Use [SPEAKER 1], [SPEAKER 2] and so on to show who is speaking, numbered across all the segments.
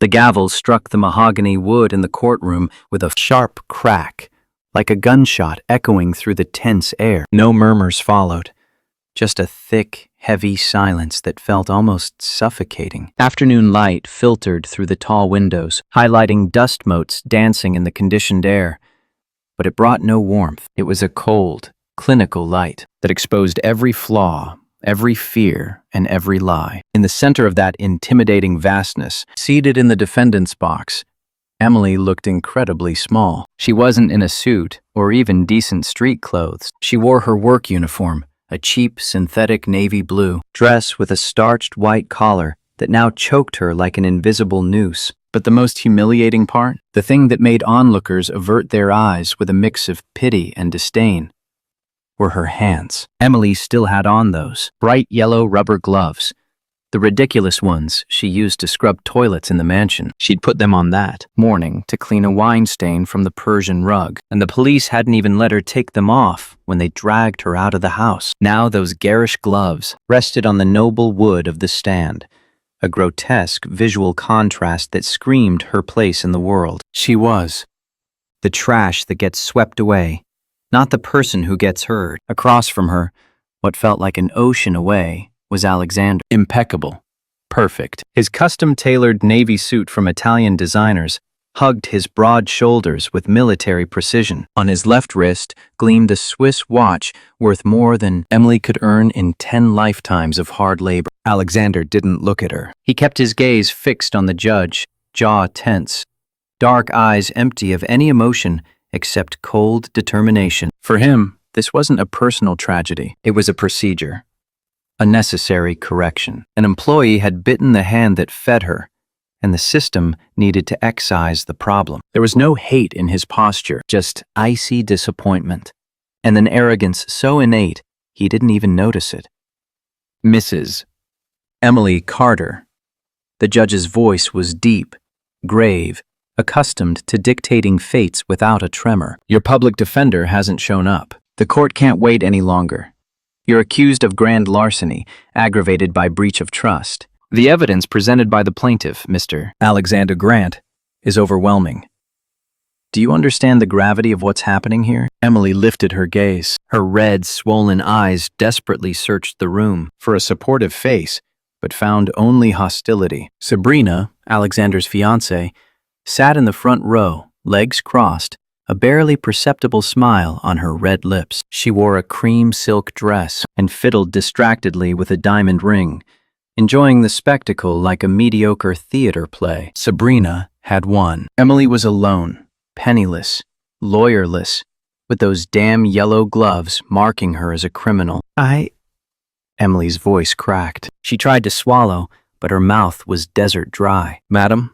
[SPEAKER 1] The gavel struck the mahogany wood in the courtroom with a sharp crack, like a gunshot echoing through the tense air. No murmurs followed, just a thick, heavy silence that felt almost suffocating. Afternoon light filtered through the tall windows, highlighting dust motes dancing in the conditioned air. But it brought no warmth. It was a cold, clinical light that exposed every flaw, every fear, and every lie. In the center of that intimidating vastness, seated in the defendant's box, Emily looked incredibly small. She wasn't in a suit or even decent street clothes. She wore her work uniform, a cheap synthetic navy blue dress with a starched white collar that now choked her like an invisible noose. But the most humiliating part, the thing that made onlookers avert their eyes with a mix of pity and disdain, were her hands. Emily still had on those bright yellow rubber gloves, the ridiculous ones she used to scrub toilets in the mansion. She'd put them on that morning to clean a wine stain from the Persian rug, and the police hadn't even let her take them off when they dragged her out of the house. Now those garish gloves rested on the noble wood of the stand, a grotesque visual contrast that screamed her place in the world. She was the trash that gets swept away, not the person who gets hurt. Across from her, what felt like an ocean away, was Alexander. Impeccable. Perfect. His custom-tailored navy suit from Italian designers hugged his broad shoulders with military precision. On his left wrist gleamed a Swiss watch worth more than Emily could earn in 10 lifetimes of hard labor. Alexander didn't look at her. He kept his gaze fixed on the judge, jaw tense, dark eyes empty of any emotion except cold determination. For him, this wasn't a personal tragedy. It was a procedure. A necessary correction. An employee had bitten the hand that fed her, and the system needed to excise the problem. There was no hate in his posture, just icy disappointment, and an arrogance so innate he didn't even notice it. Mrs. Emily Carter. The judge's voice was deep, grave, accustomed to dictating fates without a tremor. Your public defender hasn't shown up. The court can't wait any longer. You're accused of grand larceny, aggravated by breach of trust. The evidence presented by the plaintiff, Mr. Alexander Grant, is overwhelming. Do you understand the gravity of what's happening here? Emily lifted her gaze. Her red, swollen eyes desperately searched the room for a supportive face, but found only hostility. Sabrina, Alexander's fiancée, sat in the front row, legs crossed, a barely perceptible smile on her red lips. She wore a cream silk dress and fiddled distractedly with a diamond ring, enjoying the spectacle like a mediocre theater play. Sabrina had won. Emily was alone, penniless, lawyerless, with those damn yellow gloves marking her as a criminal. Emily's voice cracked. She tried to swallow, but her mouth was desert dry. Madam,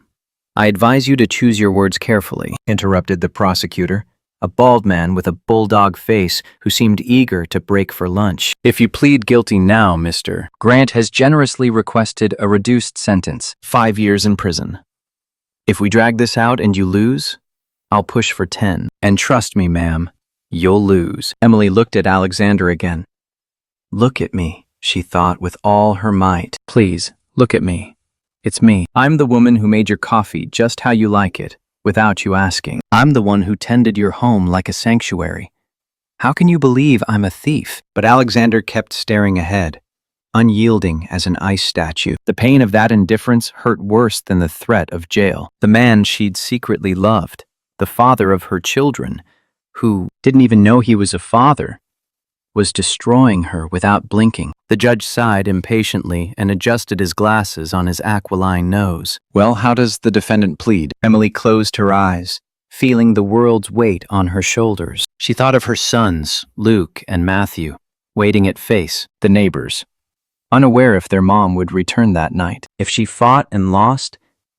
[SPEAKER 1] I advise you to choose your words carefully, interrupted the prosecutor, a bald man with a bulldog face who seemed eager to break for lunch. If you plead guilty now, Mr. Grant has generously requested a reduced sentence, 5 years in prison. If we drag this out and you lose, I'll push for 10. And trust me, ma'am, you'll lose. Emily looked at Alexander again. Look at me, she thought with all her might. Please, look at me. It's me. I'm the woman who made your coffee just how you like it, without you asking. I'm the one who tended your home like a sanctuary. How can you believe I'm a thief? But Alexander kept staring ahead, unyielding as an ice statue. The pain of that indifference hurt worse than the threat of jail. The man she'd secretly loved, the father of her children, who didn't even know he was a father, was destroying her without blinking. The judge sighed impatiently and adjusted his glasses on his aquiline nose. Well, how does the defendant plead? Emily closed her eyes, feeling the world's weight on her shoulders. She thought of her sons, Luke and Matthew, waiting at face, the neighbors, unaware if their mom would return that night. If she fought and lost,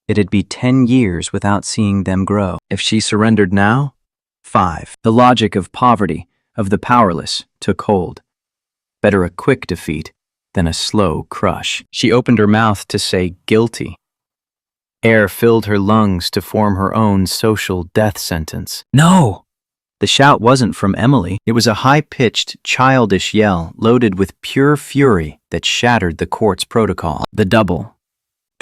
[SPEAKER 1] it'd be 10 years without seeing them grow. If she surrendered now, 5. The logic of poverty, of the powerless, took hold. Better a quick defeat than a slow crush. She opened her mouth to say guilty. Air filled her lungs to form her own social death sentence. No! The shout wasn't from Emily. It was a high-pitched, childish yell loaded with pure fury that shattered the court's protocol. The double.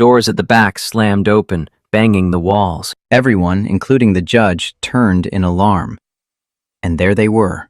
[SPEAKER 1] Doors at the back slammed open, banging the walls. Everyone, including the judge, turned in alarm. And there they were.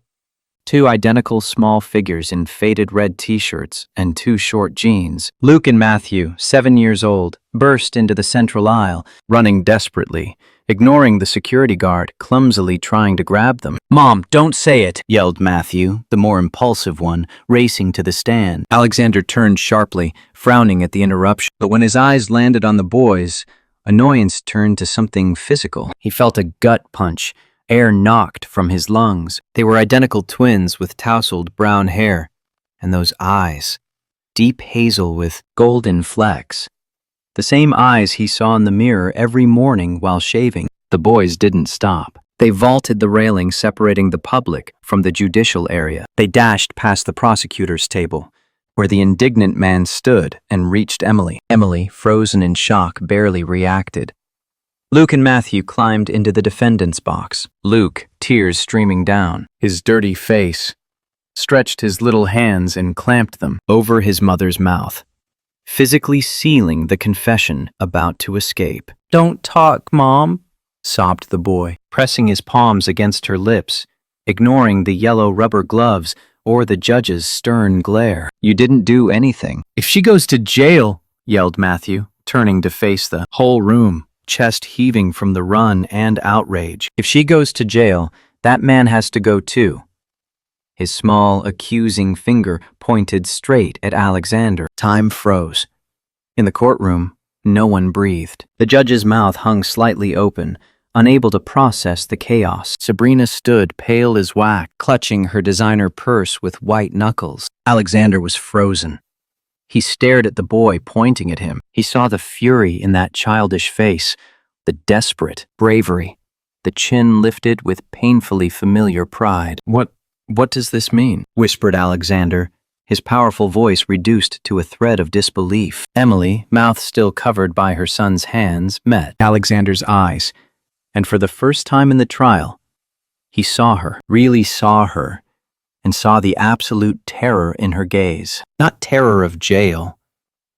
[SPEAKER 1] Two identical small figures in faded red t-shirts and two short jeans. Luke and Matthew, 7 years old, burst into the central aisle, running desperately, ignoring the security guard, clumsily trying to grab them. "Mom, don't say it," yelled Matthew, the more impulsive one, racing to the stand. Alexander turned sharply, frowning at the interruption. But when his eyes landed on the boys, annoyance turned to something physical. He felt a gut punch, air knocked from his lungs. They were identical twins with tousled brown hair, and those eyes, deep hazel with golden flecks. The same eyes he saw in the mirror every morning while shaving. The boys didn't stop. They vaulted the railing separating the public from the judicial area. They dashed past the prosecutor's table, where the indignant man stood, and reached Emily. Emily, frozen in shock, barely reacted. Luke and Matthew climbed into the defendant's box. Luke, tears streaming down, his dirty face, stretched his little hands and clamped them over his mother's mouth, physically sealing the confession about to escape. "Don't talk, Mom," sobbed the boy, pressing his palms against her lips, ignoring the yellow rubber gloves or the judge's stern glare. "You didn't do anything." "If she goes to jail," yelled Matthew, turning to face the whole room, chest heaving from the run and outrage. "If she goes to jail, that man has to go too." His small, accusing finger pointed straight at Alexander. Time froze. In the courtroom, no one breathed. The judge's mouth hung slightly open, unable to process the chaos. Sabrina stood pale as wax, clutching her designer purse with white knuckles. Alexander was frozen. He stared at the boy pointing at him. He saw the fury in that childish face, the desperate bravery, the chin lifted with painfully familiar pride. What does this mean?" whispered Alexander, his powerful voice reduced to a thread of disbelief. Emily, mouth still covered by her son's hands, met Alexander's eyes, and for the first time in the trial, he saw her, really saw her, and saw the absolute terror in her gaze. Not terror of jail,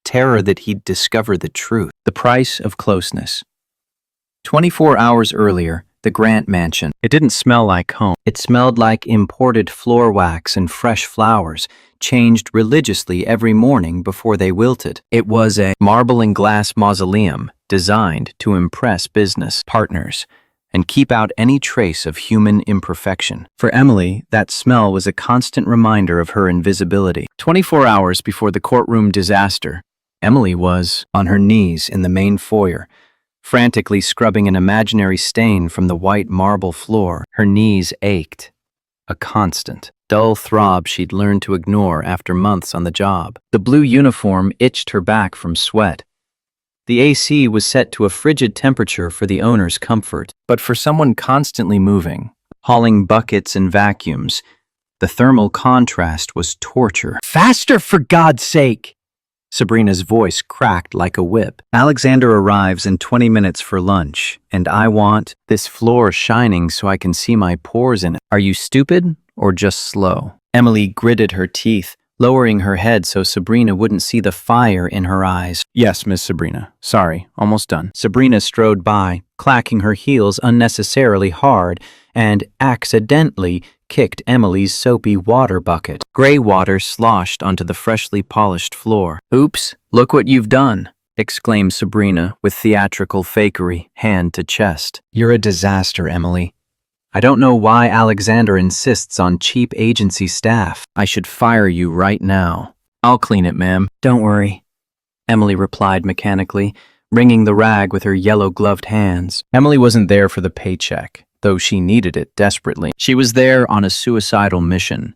[SPEAKER 1] terror that he'd discover the truth. The price of closeness. 24 hours earlier, the Grant mansion. It didn't smell like home. It smelled like imported floor wax and fresh flowers, changed religiously every morning before they wilted. It was a marble and glass mausoleum designed to impress business partners and keep out any trace of human imperfection. For Emily, that smell was a constant reminder of her invisibility. 24 hours before the courtroom disaster, Emily was on her knees in the main foyer, frantically scrubbing an imaginary stain from the white marble floor. Her knees ached, a constant, dull throb she'd learned to ignore after months on the job. The blue uniform itched her back from sweat. The AC was set to a frigid temperature for the owner's comfort, but for someone constantly moving, hauling buckets and vacuums, the thermal contrast was torture. "Faster, for God's sake!" Sabrina's voice cracked like a whip. "Alexander arrives in 20 minutes for lunch, and I want this floor shining so I can see my pores in it. Are you stupid or just slow?" Emily gritted her teeth, lowering her head so Sabrina wouldn't see the fire in her eyes. "Yes, Miss Sabrina. Sorry, almost done." Sabrina strode by, clacking her heels unnecessarily hard, and accidentally kicked Emily's soapy water bucket. Gray water sloshed onto the freshly polished floor. "Oops, look what you've done," exclaimed Sabrina with theatrical fakery, hand to chest. "You're a disaster, Emily. I don't know why Alexander insists on cheap agency staff. I should fire you right now." "I'll clean it, ma'am." "Don't worry," Emily replied mechanically, wringing the rag with her yellow-gloved hands. Emily wasn't there for the paycheck, though she needed it desperately. She was there on a suicidal mission,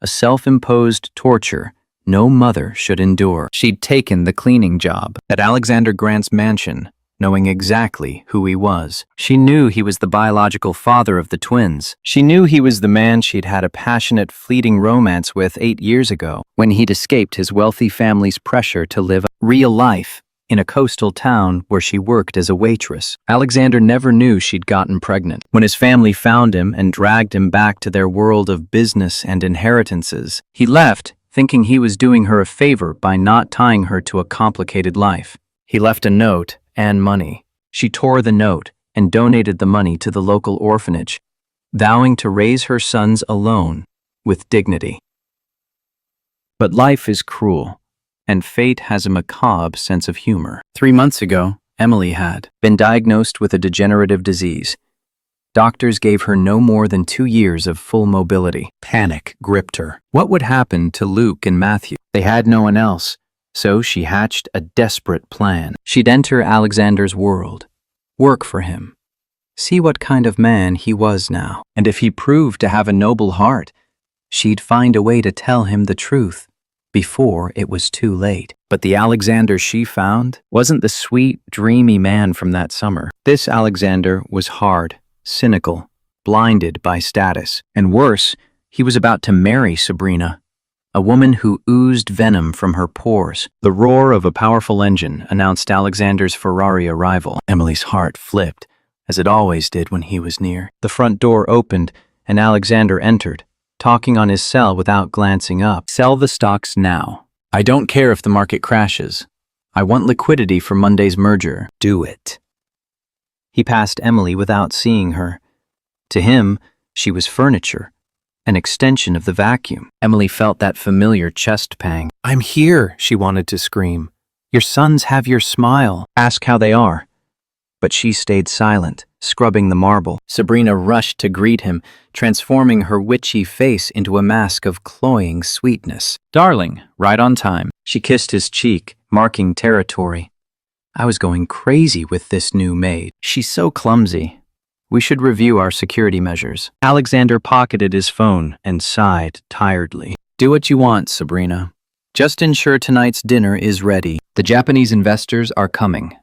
[SPEAKER 1] a self-imposed torture no mother should endure. She'd taken the cleaning job at Alexander Grant's mansion, knowing exactly who he was. She knew he was the biological father of the twins. She knew he was the man she'd had a passionate, fleeting romance with 8 years ago, when he'd escaped his wealthy family's pressure to live real life in a coastal town where she worked as a waitress. Alexander never knew she'd gotten pregnant. When his family found him and dragged him back to their world of business and inheritances, he left, thinking he was doing her a favor by not tying her to a complicated life. He left a note and money. She tore the note and donated the money to the local orphanage, vowing to raise her sons alone with dignity. But life is cruel, and fate has a macabre sense of humor. 3 months ago, Emily had been diagnosed with a degenerative disease. Doctors gave her no more than 2 years of full mobility. Panic gripped her. What would happen to Luke and Matthew? They had no one else, so she hatched a desperate plan. She'd enter Alexander's world, work for him, see what kind of man he was now. And if he proved to have a noble heart, she'd find a way to tell him the truth before it was too late. But the Alexander she found wasn't the sweet, dreamy man from that summer. This Alexander was hard, cynical, blinded by status. And worse, he was about to marry Sabrina, a woman who oozed venom from her pores. The roar of a powerful engine announced Alexander's Ferrari arrival. Emily's heart flipped, as it always did when he was near. The front door opened, and Alexander entered, talking on his cell without glancing up. Sell the stocks now. I don't care if the market crashes. I want liquidity for Monday's merger. Do it. He passed Emily without seeing her. To him, she was furniture, an extension of the vacuum. Emily felt that familiar chest pang. I'm here, she wanted to scream. Your sons have your smile. Ask how they are. But she stayed silent, scrubbing the marble. Sabrina rushed to greet him, transforming her witchy face into a mask of cloying sweetness. Darling, right on time. She kissed his cheek, marking territory. I was going crazy with this new maid. She's so clumsy. We should review our security measures. Alexander pocketed his phone and sighed tiredly. Do what you want, Sabrina. Just ensure tonight's dinner is ready. The Japanese investors are coming.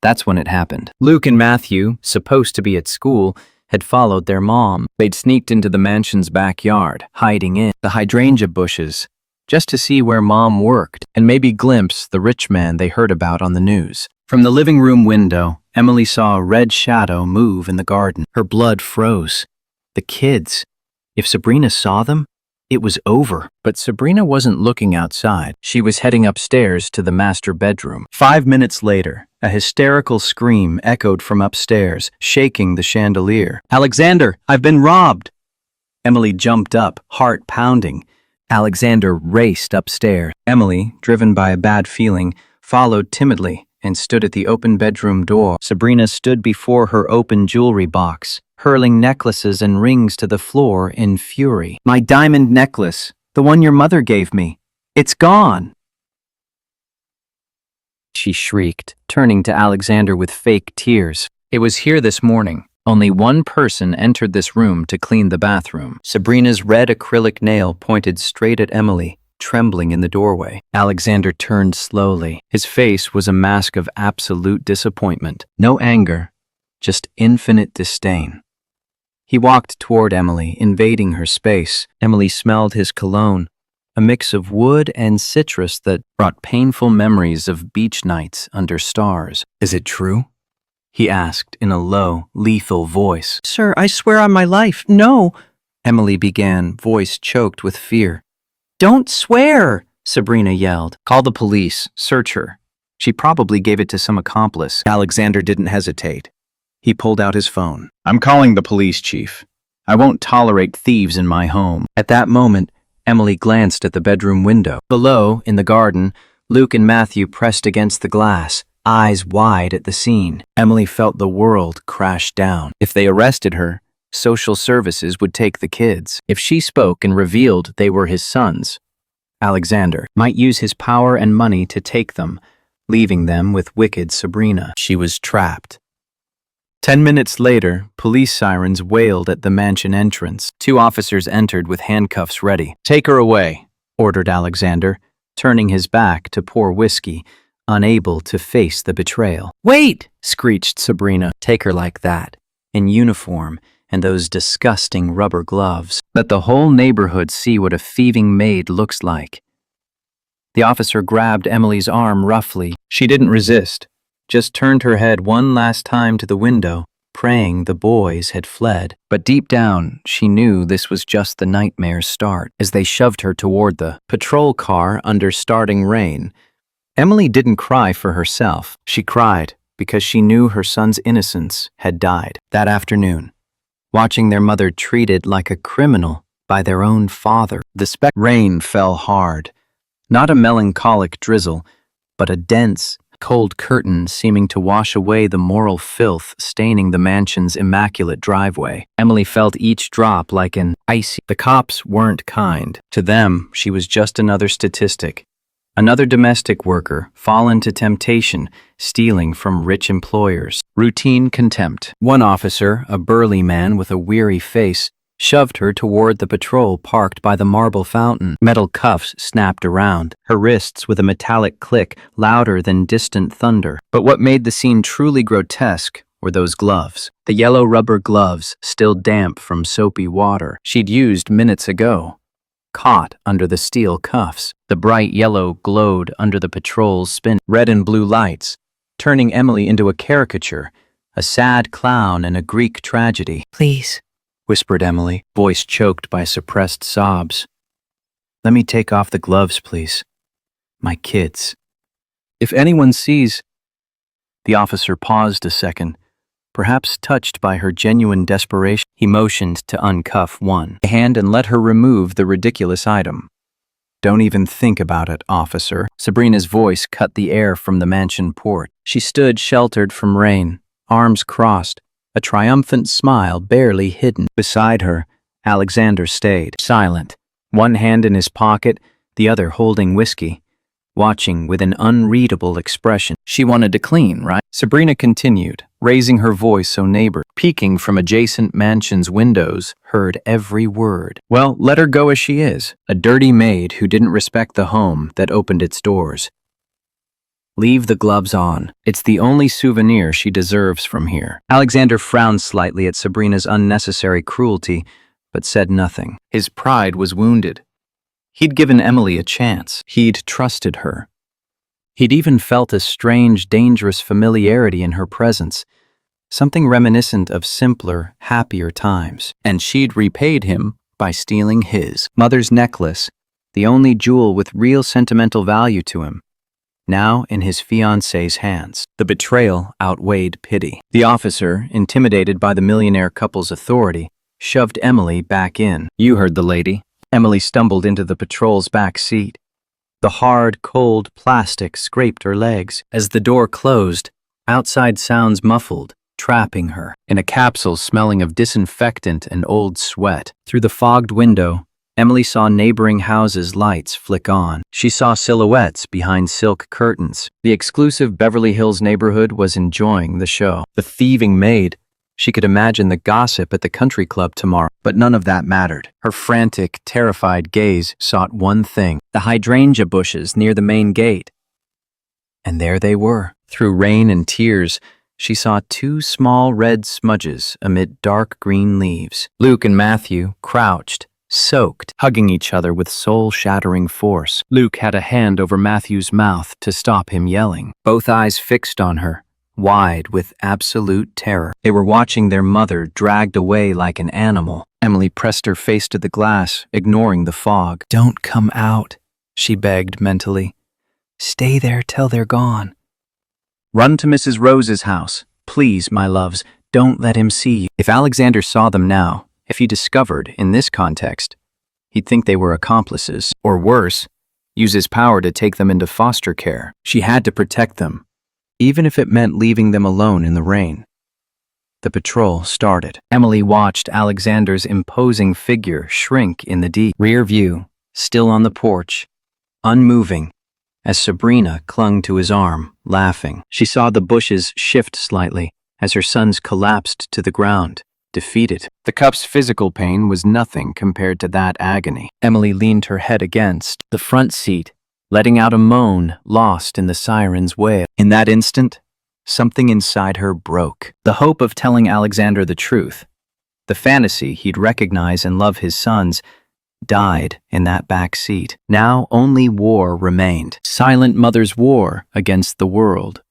[SPEAKER 1] That's when it happened. Luke and Matthew, supposed to be at school, had followed their mom. They'd sneaked into the mansion's backyard, hiding in the hydrangea bushes, just to see where Mom worked and maybe glimpse the rich man they heard about on the news. From the living room window, Emily saw a red shadow move in the garden. Her blood froze. The kids. If Sabrina saw them, it was over. But Sabrina wasn't looking outside. She was heading upstairs to the master bedroom. 5 minutes later, a hysterical scream echoed from upstairs, shaking the chandelier. Alexander, I've been robbed! Emily jumped up, heart pounding. Alexander raced upstairs. Emily, driven by a bad feeling, followed timidly and stood at the open bedroom door. Sabrina stood before her open jewelry box, hurling necklaces and rings to the floor in fury. My diamond necklace, the one your mother gave me. It's gone! She shrieked, turning to Alexander with fake tears. It was here this morning. Only one person entered this room to clean the bathroom. Sabrina's red acrylic nail pointed straight at Emily, trembling in the doorway. Alexander turned slowly. His face was a mask of absolute disappointment. No anger, just infinite disdain. He walked toward Emily, invading her space. Emily smelled his cologne, a mix of wood and citrus that brought painful memories of beach nights under stars. Is it true? He asked in a low, lethal voice. Sir, I swear on my life, no. Emily began, voice choked with fear. Don't swear, Sabrina yelled. Call the police, search her. She probably gave it to some accomplice. Alexander didn't hesitate. He pulled out his phone. I'm calling the police, Chief. I won't tolerate thieves in my home. At that moment, Emily glanced at the bedroom window. Below, in the garden, Luke and Matthew pressed against the glass, eyes wide at the scene. Emily felt the world crash down. If they arrested her, social services would take the kids. If she spoke and revealed they were his sons, Alexander might use his power and money to take them, leaving them with wicked Sabrina. She was trapped. 10 minutes later, police sirens wailed at the mansion entrance. 2 officers entered with handcuffs ready. Take her away, ordered Alexander, turning his back to pour whiskey, unable to face the betrayal. Wait, screeched Sabrina. Take her like that, in uniform and those disgusting rubber gloves. Let the whole neighborhood see what a thieving maid looks like. The officer grabbed Emily's arm roughly. She didn't resist, just turned her head one last time to the window, praying the boys had fled. But deep down, she knew this was just the nightmare's start. As they shoved her toward the patrol car under starting rain, Emily didn't cry for herself. She cried because she knew her son's innocence had died. That afternoon, watching their mother treated like a criminal by their own father, rain fell hard. Not a melancholic drizzle, but a dense, cold curtain seeming to wash away the moral filth staining the mansion's immaculate driveway. Emily felt each drop like an icy. The cops weren't kind. To them, she was just another statistic. Another domestic worker, fallen to temptation, stealing from rich employers. Routine contempt. One officer, a burly man with a weary face, shoved her toward the patrol parked by the marble fountain. Metal cuffs snapped around, her wrists with a metallic click louder than distant thunder. But what made the scene truly grotesque were those gloves. The yellow rubber gloves, still damp from soapy water she'd used minutes ago, caught under the steel cuffs. The bright yellow glowed under the patrol's spin. Red and blue lights, turning Emily into a caricature, a sad clown in a Greek tragedy. "Please," whispered Emily, voice choked by suppressed sobs. "Let me take off the gloves, please. My kids. If anyone sees—" The officer paused a second, perhaps touched by her genuine desperation. He motioned to uncuff one hand and let her remove the ridiculous item. "Don't even think about it, officer." Sabrina's voice cut the air from the mansion porch. She stood sheltered from rain, arms crossed, a triumphant smile barely hidden. Beside her, Alexander stayed, silent, one hand in his pocket, the other holding whiskey, watching with an unreadable expression. "She wanted to clean, right?" Sabrina continued, raising her voice so neighbors, peeking from adjacent mansions' windows, heard every word. "Well, let her go as she is, a dirty maid who didn't respect the home that opened its doors. Leave the gloves on. It's the only souvenir she deserves from here." Alexander frowned slightly at Sabrina's unnecessary cruelty, but said nothing. His pride was wounded. He'd given Emily a chance. He'd trusted her. He'd even felt a strange, dangerous familiarity in her presence, something reminiscent of simpler, happier times. And she'd repaid him by stealing his mother's necklace, the only jewel with real sentimental value to him, now in his fiancée's hands. The betrayal outweighed pity. The officer, intimidated by the millionaire couple's authority, shoved Emily back in. "You heard the lady." Emily stumbled into the patrol's back seat. The hard, cold plastic scraped her legs. As the door closed, outside sounds muffled, trapping her in a capsule smelling of disinfectant and old sweat. Through the fogged window, Emily saw neighboring houses' lights flick on. She saw silhouettes behind silk curtains. The exclusive Beverly Hills neighborhood was enjoying the show. The thieving maid. She could imagine the gossip at the country club tomorrow, but none of that mattered. Her frantic, terrified gaze sought one thing: the hydrangea bushes near the main gate. And there they were. Through rain and tears, she saw two small red smudges amid dark green leaves. Luke and Matthew, crouched, soaked, hugging each other with soul-shattering force. Luke had a hand over Matthew's mouth to stop him yelling, both eyes fixed on her, wide with absolute terror. They were watching their mother dragged away like an animal. Emily pressed her face to the glass, ignoring the fog. "Don't come out," she begged mentally. "Stay there till they're gone. Run to Mrs. Rose's house. Please, my loves, don't let him see you." If Alexander saw them now, if he discovered, in this context, he'd think they were accomplices, or worse, use his power to take them into foster care. She had to protect them, even if it meant leaving them alone in the rain. The patrol started. Emily watched Alexander's imposing figure shrink in the deep rear view, still on the porch, unmoving, as Sabrina clung to his arm, laughing. She saw the bushes shift slightly as her sons collapsed to the ground, defeated. The cup's physical pain was nothing compared to that agony. Emily leaned her head against the front seat, letting out a moan lost in the siren's wail. In that instant, something inside her broke. The hope of telling Alexander the truth, the fantasy he'd recognize and love his sons, died in that back seat. Now only war remained. Silent mother's war against the world.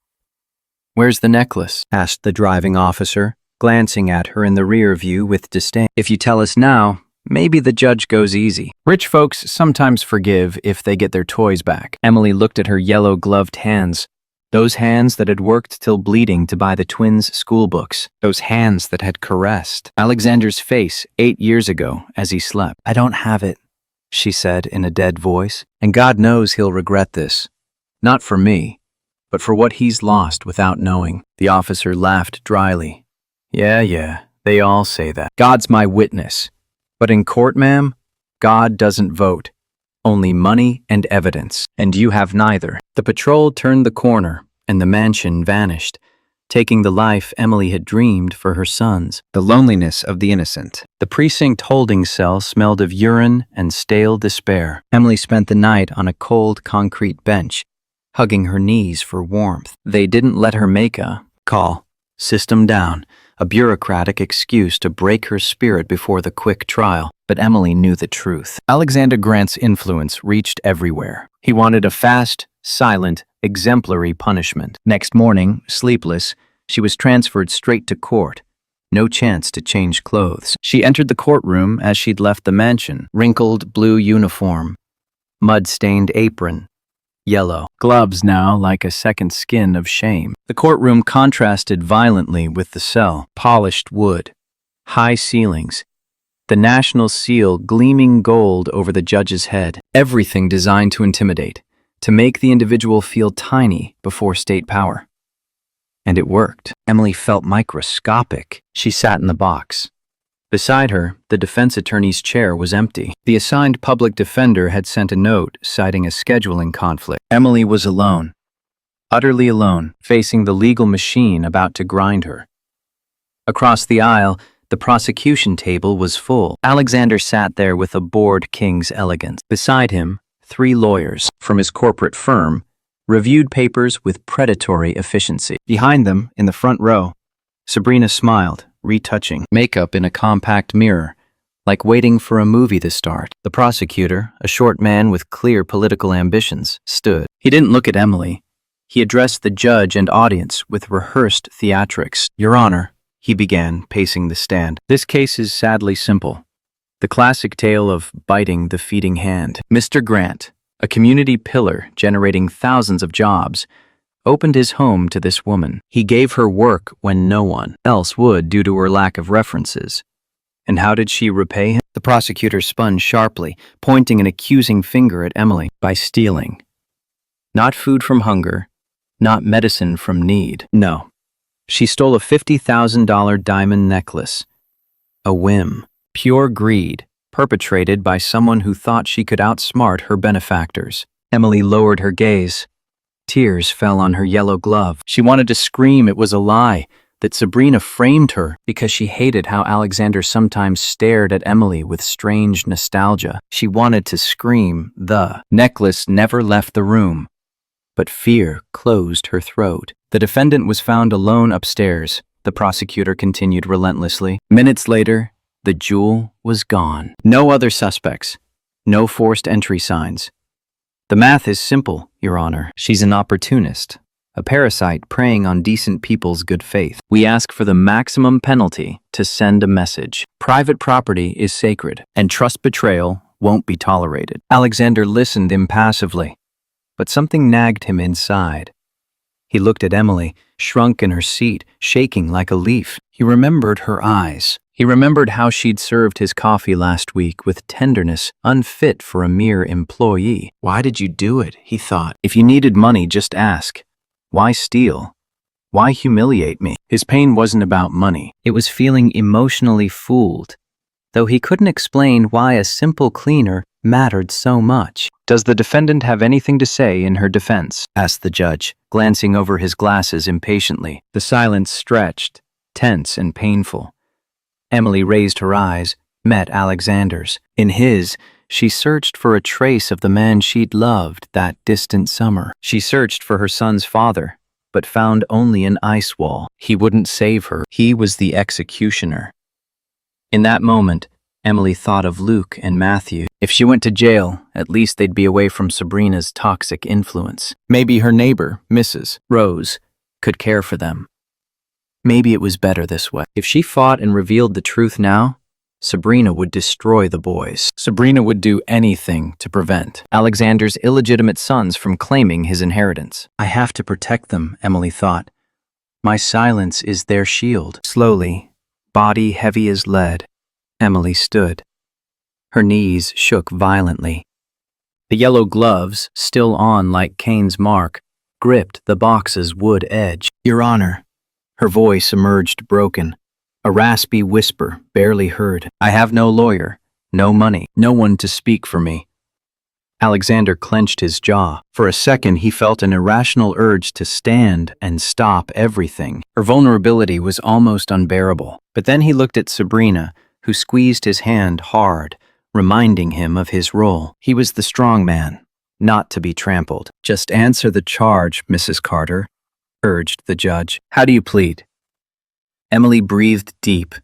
[SPEAKER 1] "Where's the necklace?" asked the driving officer, glancing at her in the rear view with disdain. "If you tell us now, maybe the judge goes easy. Rich folks sometimes forgive if they get their toys back." Emily looked at her yellow-gloved hands, Those hands that had worked till bleeding to buy the twins' school books. Those hands that had caressed Alexander's face 8 years ago as he slept. "I don't have it," she said in a dead voice. "And God knows he'll regret this. Not for me, but for what he's lost without knowing." The officer laughed dryly. Yeah, they all say that. "God's my witness. But in court, ma'am, God doesn't vote. Only money and evidence. And you have neither." The patrol turned the corner, and the mansion vanished, taking the life Emily had dreamed for her sons. The loneliness of the innocent. The precinct holding cell smelled of urine and stale despair. Emily spent the night on a cold concrete bench, hugging her knees for warmth. They didn't let her make a call. System down. A bureaucratic excuse to break her spirit before the quick trial. But Emily knew the truth. Alexander Grant's influence reached everywhere. He wanted a fast, silent, exemplary punishment. Next morning, sleepless, she was transferred straight to court. No chance to change clothes. She entered the courtroom as she'd left the mansion. Wrinkled blue uniform, mud-stained apron, yellow gloves now like a second skin of shame. The courtroom contrasted violently with the cell. Polished wood, high ceilings, the national seal gleaming gold over the judge's head. Everything designed to intimidate, to make the individual feel tiny before state power. And it worked. Emily felt microscopic. She sat in the box. Beside her, the defense attorney's chair was empty. The assigned public defender had sent a note citing a scheduling conflict. Emily was alone, utterly alone, facing the legal machine about to grind her. Across the aisle, the prosecution table was full. Alexander sat there with a bored king's elegance. Beside him, 3 lawyers from his corporate firm reviewed papers with predatory efficiency. Behind them, in the front row, Sabrina smiled, retouching makeup in a compact mirror, like waiting for a movie to start. The prosecutor, a short man with clear political ambitions, stood. He didn't look at Emily. He addressed the judge and audience with rehearsed theatrics. "Your Honor," he began, pacing the stand. "This case is sadly simple. The classic tale of biting the feeding hand. Mr. Grant, a community pillar generating thousands of jobs, opened his home to this woman. He gave her work when no one else would due to her lack of references. And how did she repay him?" The prosecutor spun sharply, pointing an accusing finger at Emily. "By stealing. Not food from hunger, not medicine from need. No. She stole a $50,000 diamond necklace. A whim. Pure greed, perpetrated by someone who thought she could outsmart her benefactors." Emily lowered her gaze. Tears fell on her yellow glove. She wanted to scream it was a lie, that Sabrina framed her because she hated how Alexander sometimes stared at Emily with strange nostalgia. She wanted to scream, the necklace never left the room. But fear closed her throat. The defendant was found alone upstairs. The prosecutor continued relentlessly. Minutes later, the jewel was gone. No other suspects. No forced entry signs. "The math is simple, Your Honor. She's an opportunist, a parasite preying on decent people's good faith. We ask for the maximum penalty to send a message. Private property is sacred, and trust betrayal won't be tolerated." Alexander listened impassively, but something nagged him inside. He looked at Emily, shrunk in her seat, shaking like a leaf. He remembered her eyes. He remembered how she'd served his coffee last week with tenderness unfit for a mere employee. "Why did you do it?" he thought. "If you needed money, just ask. Why steal? Why humiliate me?" His pain wasn't about money. It was feeling emotionally fooled, though he couldn't explain why a simple cleaner mattered so much. "Does the defendant have anything to say in her defense?" asked the judge, glancing over his glasses impatiently. The silence stretched, tense and painful. Emily raised her eyes, met Alexander's. In his, she searched for a trace of the man she'd loved that distant summer. She searched for her son's father, but found only an ice wall. He wouldn't save her. He was the executioner. In that moment, Emily thought of Luke and Matthew. If she went to jail, at least they'd be away from Sabrina's toxic influence. Maybe her neighbor, Mrs. Rose, could care for them. Maybe it was better this way. If she fought and revealed the truth now, Sabrina would destroy the boys. Sabrina would do anything to prevent Alexander's illegitimate sons from claiming his inheritance. I have to protect them, Emily thought. My silence is their shield. Slowly, body heavy as lead, Emily stood. Her knees shook violently. The yellow gloves, still on like Cain's mark, gripped the box's wood edge. Your Honor. Her voice emerged broken, a raspy whisper barely heard. I have no lawyer, no money, no one to speak for me. Alexander clenched his jaw. For a second, he felt an irrational urge to stand and stop everything. Her vulnerability was almost unbearable. But then he looked at Sabrina, who squeezed his hand hard, reminding him of his role. He was the strong man, not to be trampled. Just answer the charge, Mrs. Carter, urged the judge. How do you plead? Emily breathed deep.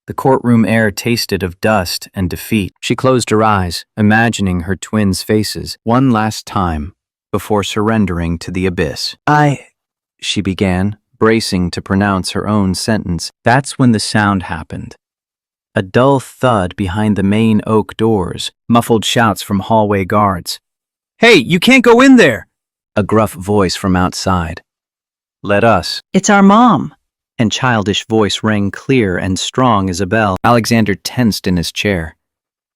[SPEAKER 1] The courtroom air tasted of dust and defeat. She closed her eyes, imagining her twins' faces one last time before surrendering to the abyss. She began, bracing to pronounce her own sentence. That's when the sound happened. A dull thud behind the main oak doors, muffled shouts from hallway guards. Hey, you can't go in there! A gruff voice from outside. Let us.
[SPEAKER 2] It's our mom.
[SPEAKER 1] And childish voice rang clear and strong as a bell. Alexander tensed in his chair.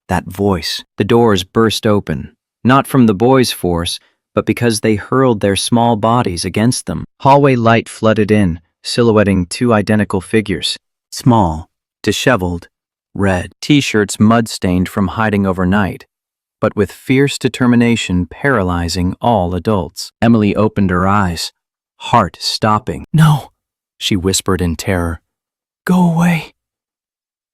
[SPEAKER 1] That voice. The doors burst open, not from the boys' force, but because they hurled their small bodies against them. Hallway light flooded in, silhouetting two identical figures. Small, disheveled, red. T-shirts mud-stained from hiding overnight, but with fierce determination paralyzing all adults. Emily opened her eyes, heart stopping. No! She whispered in terror. Go away.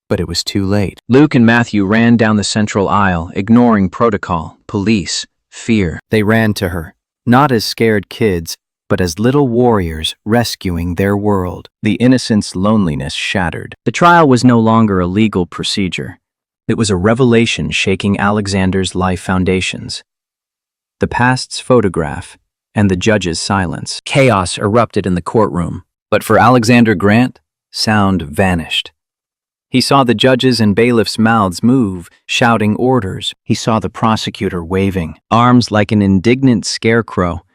[SPEAKER 1] But it was too late. Luke and Matthew ran down the central aisle, ignoring protocol, police, fear. They ran to her, not as scared kids, but as little warriors rescuing their world. The innocent's loneliness shattered. The trial was no longer a legal procedure. It was a revelation shaking Alexander's life foundations. The past's photograph and the judge's silence. Chaos erupted in the courtroom. But for Alexander Grant, sound vanished. He saw the judges and bailiffs' mouths move, shouting orders. He saw the prosecutor waving, arms like an indignant scarecrow,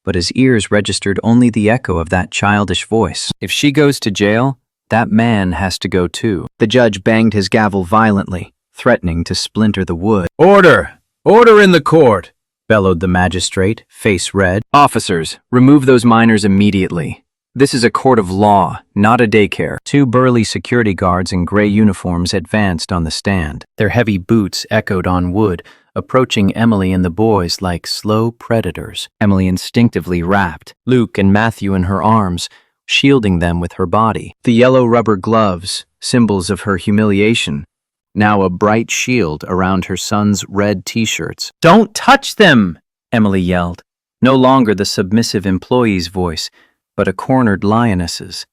[SPEAKER 1] but his ears registered only the echo of that childish voice. If she goes to jail, that man has to go too. The judge banged his gavel violently, threatening to splinter the wood. Order! Order in the court! Bellowed the magistrate, face red. Officers, remove those minors immediately. This is a court of law, not a daycare. Two burly security guards in gray uniforms advanced on the stand. Their heavy boots echoed on wood, approaching Emily and the boys like slow predators. Emily instinctively wrapped Luke and Matthew in her arms, shielding them with her body. The yellow rubber gloves, symbols of her humiliation, now a bright shield around her son's red t-shirts. Don't touch them! Emily yelled. No longer the submissive employee's voice, but a cornered lioness's.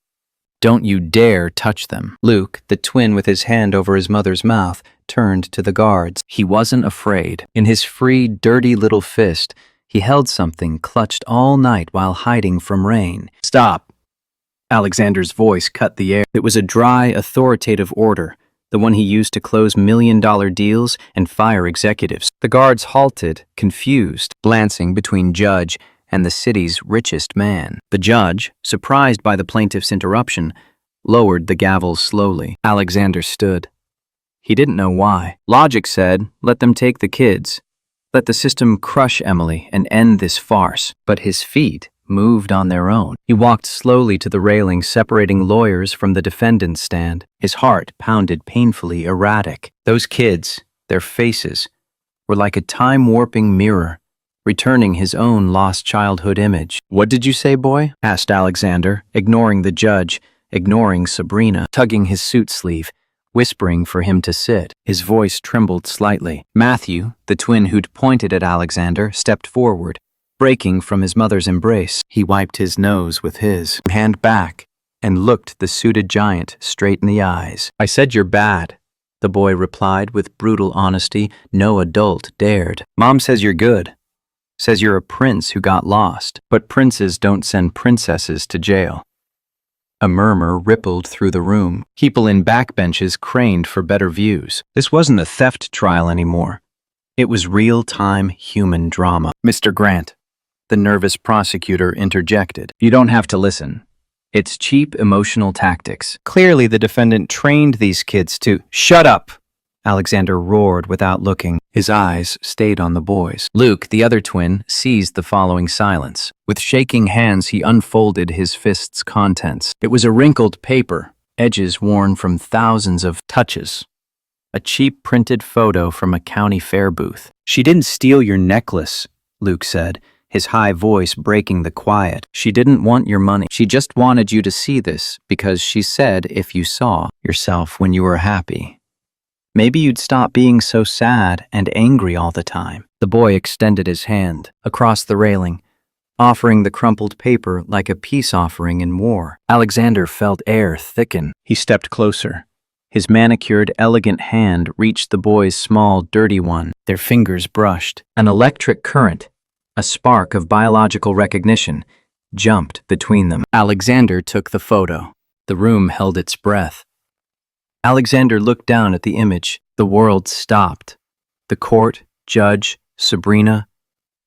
[SPEAKER 1] Don't you dare touch them. Luke, the twin with his hand over his mother's mouth, turned to the guards. He wasn't afraid. In his free, dirty little fist, he held something clutched all night while hiding from rain. Stop! Alexander's voice cut the air. It was a dry, authoritative order, the one he used to close million-dollar deals and fire executives. The guards halted, confused, glancing between Judge and the city's richest man. The judge, surprised by the plaintiff's interruption, lowered the gavel slowly. Alexander stood. He didn't know why. Logic said, let them take the kids. Let the system crush Emily and end this farce. But his feet moved on their own. He walked slowly to the railing separating lawyers from the defendant's stand. His heart pounded painfully erratic. Those kids, their faces, were like a time-warping mirror, returning his own lost childhood image. What did you say, boy? Asked Alexander, ignoring the judge, ignoring Sabrina, tugging his suit sleeve, whispering for him to sit. His voice trembled slightly. Matthew, the twin who'd pointed at Alexander, stepped forward, breaking from his mother's embrace. He wiped his nose with his hand back and looked the suited giant straight in the eyes. I said you're bad, the boy replied with brutal honesty no adult dared. Mom says you're good. Says you're a prince who got lost, but princes don't send princesses to jail. A murmur rippled through the room. People in backbenches craned for better views. This wasn't a theft trial anymore. It was real-time human drama. Mr. Grant, the nervous prosecutor interjected. You don't have to listen. It's cheap emotional tactics. Clearly, the defendant trained these kids to— Shut up! Alexander roared without looking. His eyes stayed on the boys. Luke, the other twin, seized the following silence. With shaking hands, he unfolded his fist's contents. It was a wrinkled paper, edges worn from thousands of touches. A cheap printed photo from a county fair booth. She didn't steal your necklace, Luke said, his high voice breaking the quiet. She didn't want your money. She just wanted you to see this because she said if you saw yourself when you were happy, maybe you'd stop being so sad and angry all the time. The boy extended his hand across the railing, offering the crumpled paper like a peace offering in war. Alexander felt air thicken. He stepped closer. His manicured, elegant hand reached the boy's small, dirty one. Their fingers brushed. An electric current, a spark of biological recognition, jumped between them. Alexander took the photo. The room held its breath. Alexander looked down at the image. The world stopped. The court, judge, Sabrina,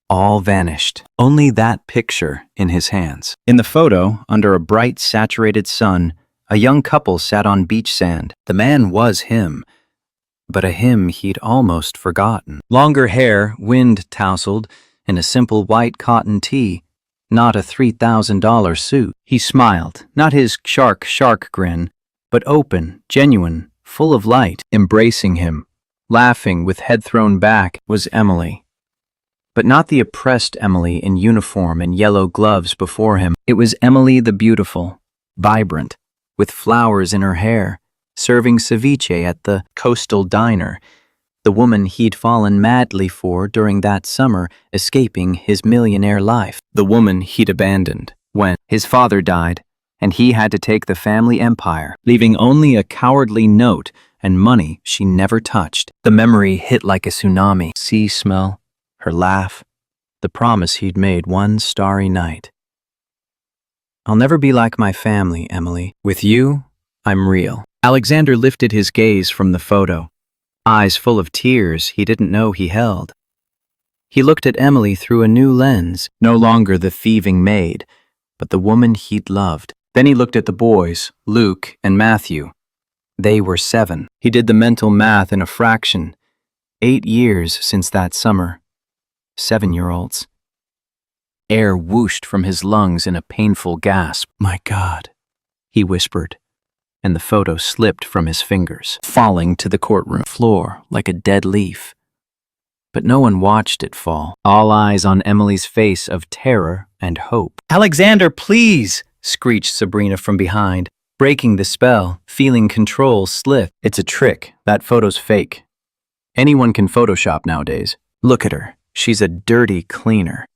[SPEAKER 1] all vanished. Only that picture in his hands. In the photo, under a bright, saturated sun, a young couple sat on beach sand. The man was him, but a him he'd almost forgotten. Longer hair, wind-tousled, in a simple white cotton tee, not a $3,000 suit. He smiled, not his shark grin, but open, genuine, full of light. Embracing him, laughing with head thrown back, was Emily. But not the oppressed Emily in uniform and yellow gloves before him. It was Emily the beautiful, vibrant, with flowers in her hair, serving ceviche at the coastal diner, the woman he'd fallen madly for during that summer escaping his millionaire life, the woman he'd abandoned when his father died and he had to take the family empire, leaving only a cowardly note and money she never touched. The memory hit like a tsunami. Sea smell, her laugh, the promise he'd made one starry night. I'll never be like my family, Emily. With you, I'm real. Alexander lifted his gaze from the photo, eyes full of tears he didn't know he held. He looked at Emily through a new lens, no longer the thieving maid, but the woman he'd loved. Then he looked at the boys, Luke and Matthew. They were 7. He did the mental math in a fraction. 8 years since that summer. 7-year-olds. Air whooshed from his lungs in a painful gasp. My God, he whispered, and the photo slipped from his fingers, falling to the courtroom floor like a dead leaf. But no one watched it fall, all eyes on Emily's face of terror and hope. Alexander, please! Screeched Sabrina from behind, breaking the spell, feeling control slip. It's a trick. That photo's fake. Anyone can Photoshop nowadays. Look at her. She's a dirty cleaner.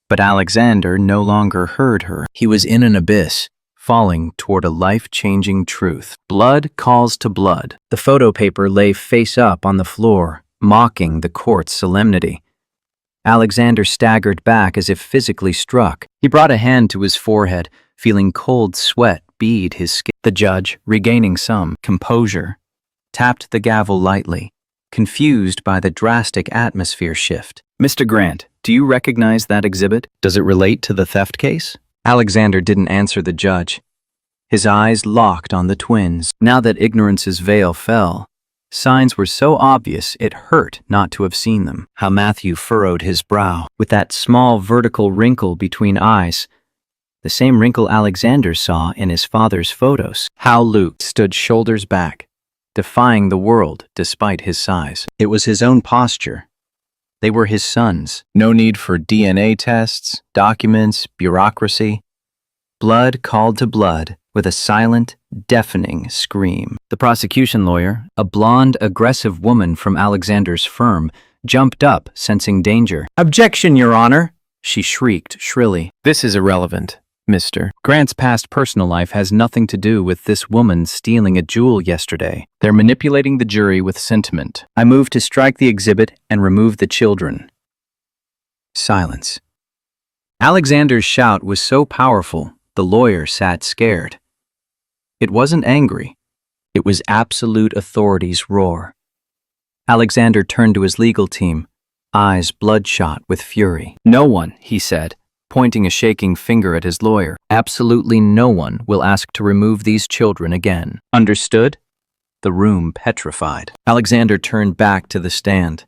[SPEAKER 1] But Alexander no longer heard her. He was in an abyss, falling toward a life-changing truth. Blood calls to blood. The photo paper lay face up on the floor, mocking the court's solemnity. Alexander staggered back as if physically struck. He brought a hand to his forehead, feeling cold sweat bead his skin. The judge, regaining some composure, tapped the gavel lightly, confused by the drastic atmosphere shift. Mr. Grant, do you recognize that exhibit? Does it relate to the theft case? Alexander didn't answer the judge. His eyes locked on the twins. Now that ignorance's veil fell, signs were so obvious it hurt not to have seen them. How Matthew furrowed his brow, with that small vertical wrinkle between eyes, the same wrinkle Alexander saw in his father's photos. How Luke stood shoulders back, defying the world despite his size. It was his own posture. They were his sons. No need for DNA tests, documents, bureaucracy. Blood called to blood with a silent, deafening scream. The prosecution lawyer, a blonde, aggressive woman from Alexander's firm, jumped up, sensing danger. "Objection, Your Honor!" she shrieked shrilly. "This is irrelevant, Mr. Grant's past personal life has nothing to do with this woman stealing a jewel yesterday. They're manipulating the jury with sentiment. I move to strike the exhibit and remove the children." Silence. Alexander's shout was so powerful, the lawyer sat scared. It wasn't angry. It was absolute authority's roar. Alexander turned to his legal team, eyes bloodshot with fury. "No one," he said, pointing a shaking finger at his lawyer. "Absolutely no one will ask to remove these children again. Understood?" The room petrified. Alexander turned back to the stand.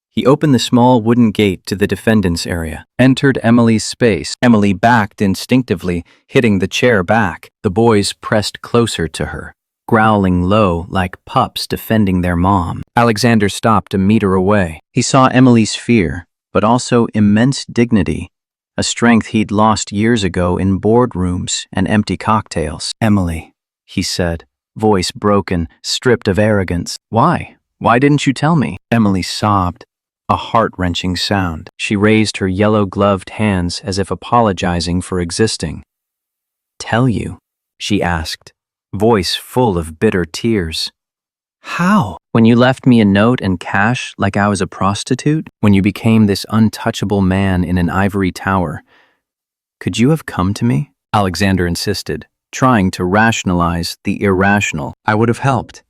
[SPEAKER 1] He opened the small wooden gate to the defendant's area, entered Emily's space. Emily backed instinctively, hitting the chair back. The boys pressed closer to her, growling low like pups defending their mom. Alexander stopped a meter away. He saw Emily's fear, but also immense dignity, a strength he'd lost years ago in boardrooms and empty cocktails. "Emily," he said, voice broken, stripped of arrogance. "Why? Why didn't you tell me?" Emily sobbed, a heart-wrenching sound. She raised her yellow-gloved hands as if apologizing for existing. "Tell you?" she asked, voice full of bitter tears. "How? When you left me a note and cash like I was a prostitute? When you became this untouchable man in an ivory tower? Could you have come to me?" Alexander insisted, trying to rationalize the irrational. "I would have helped.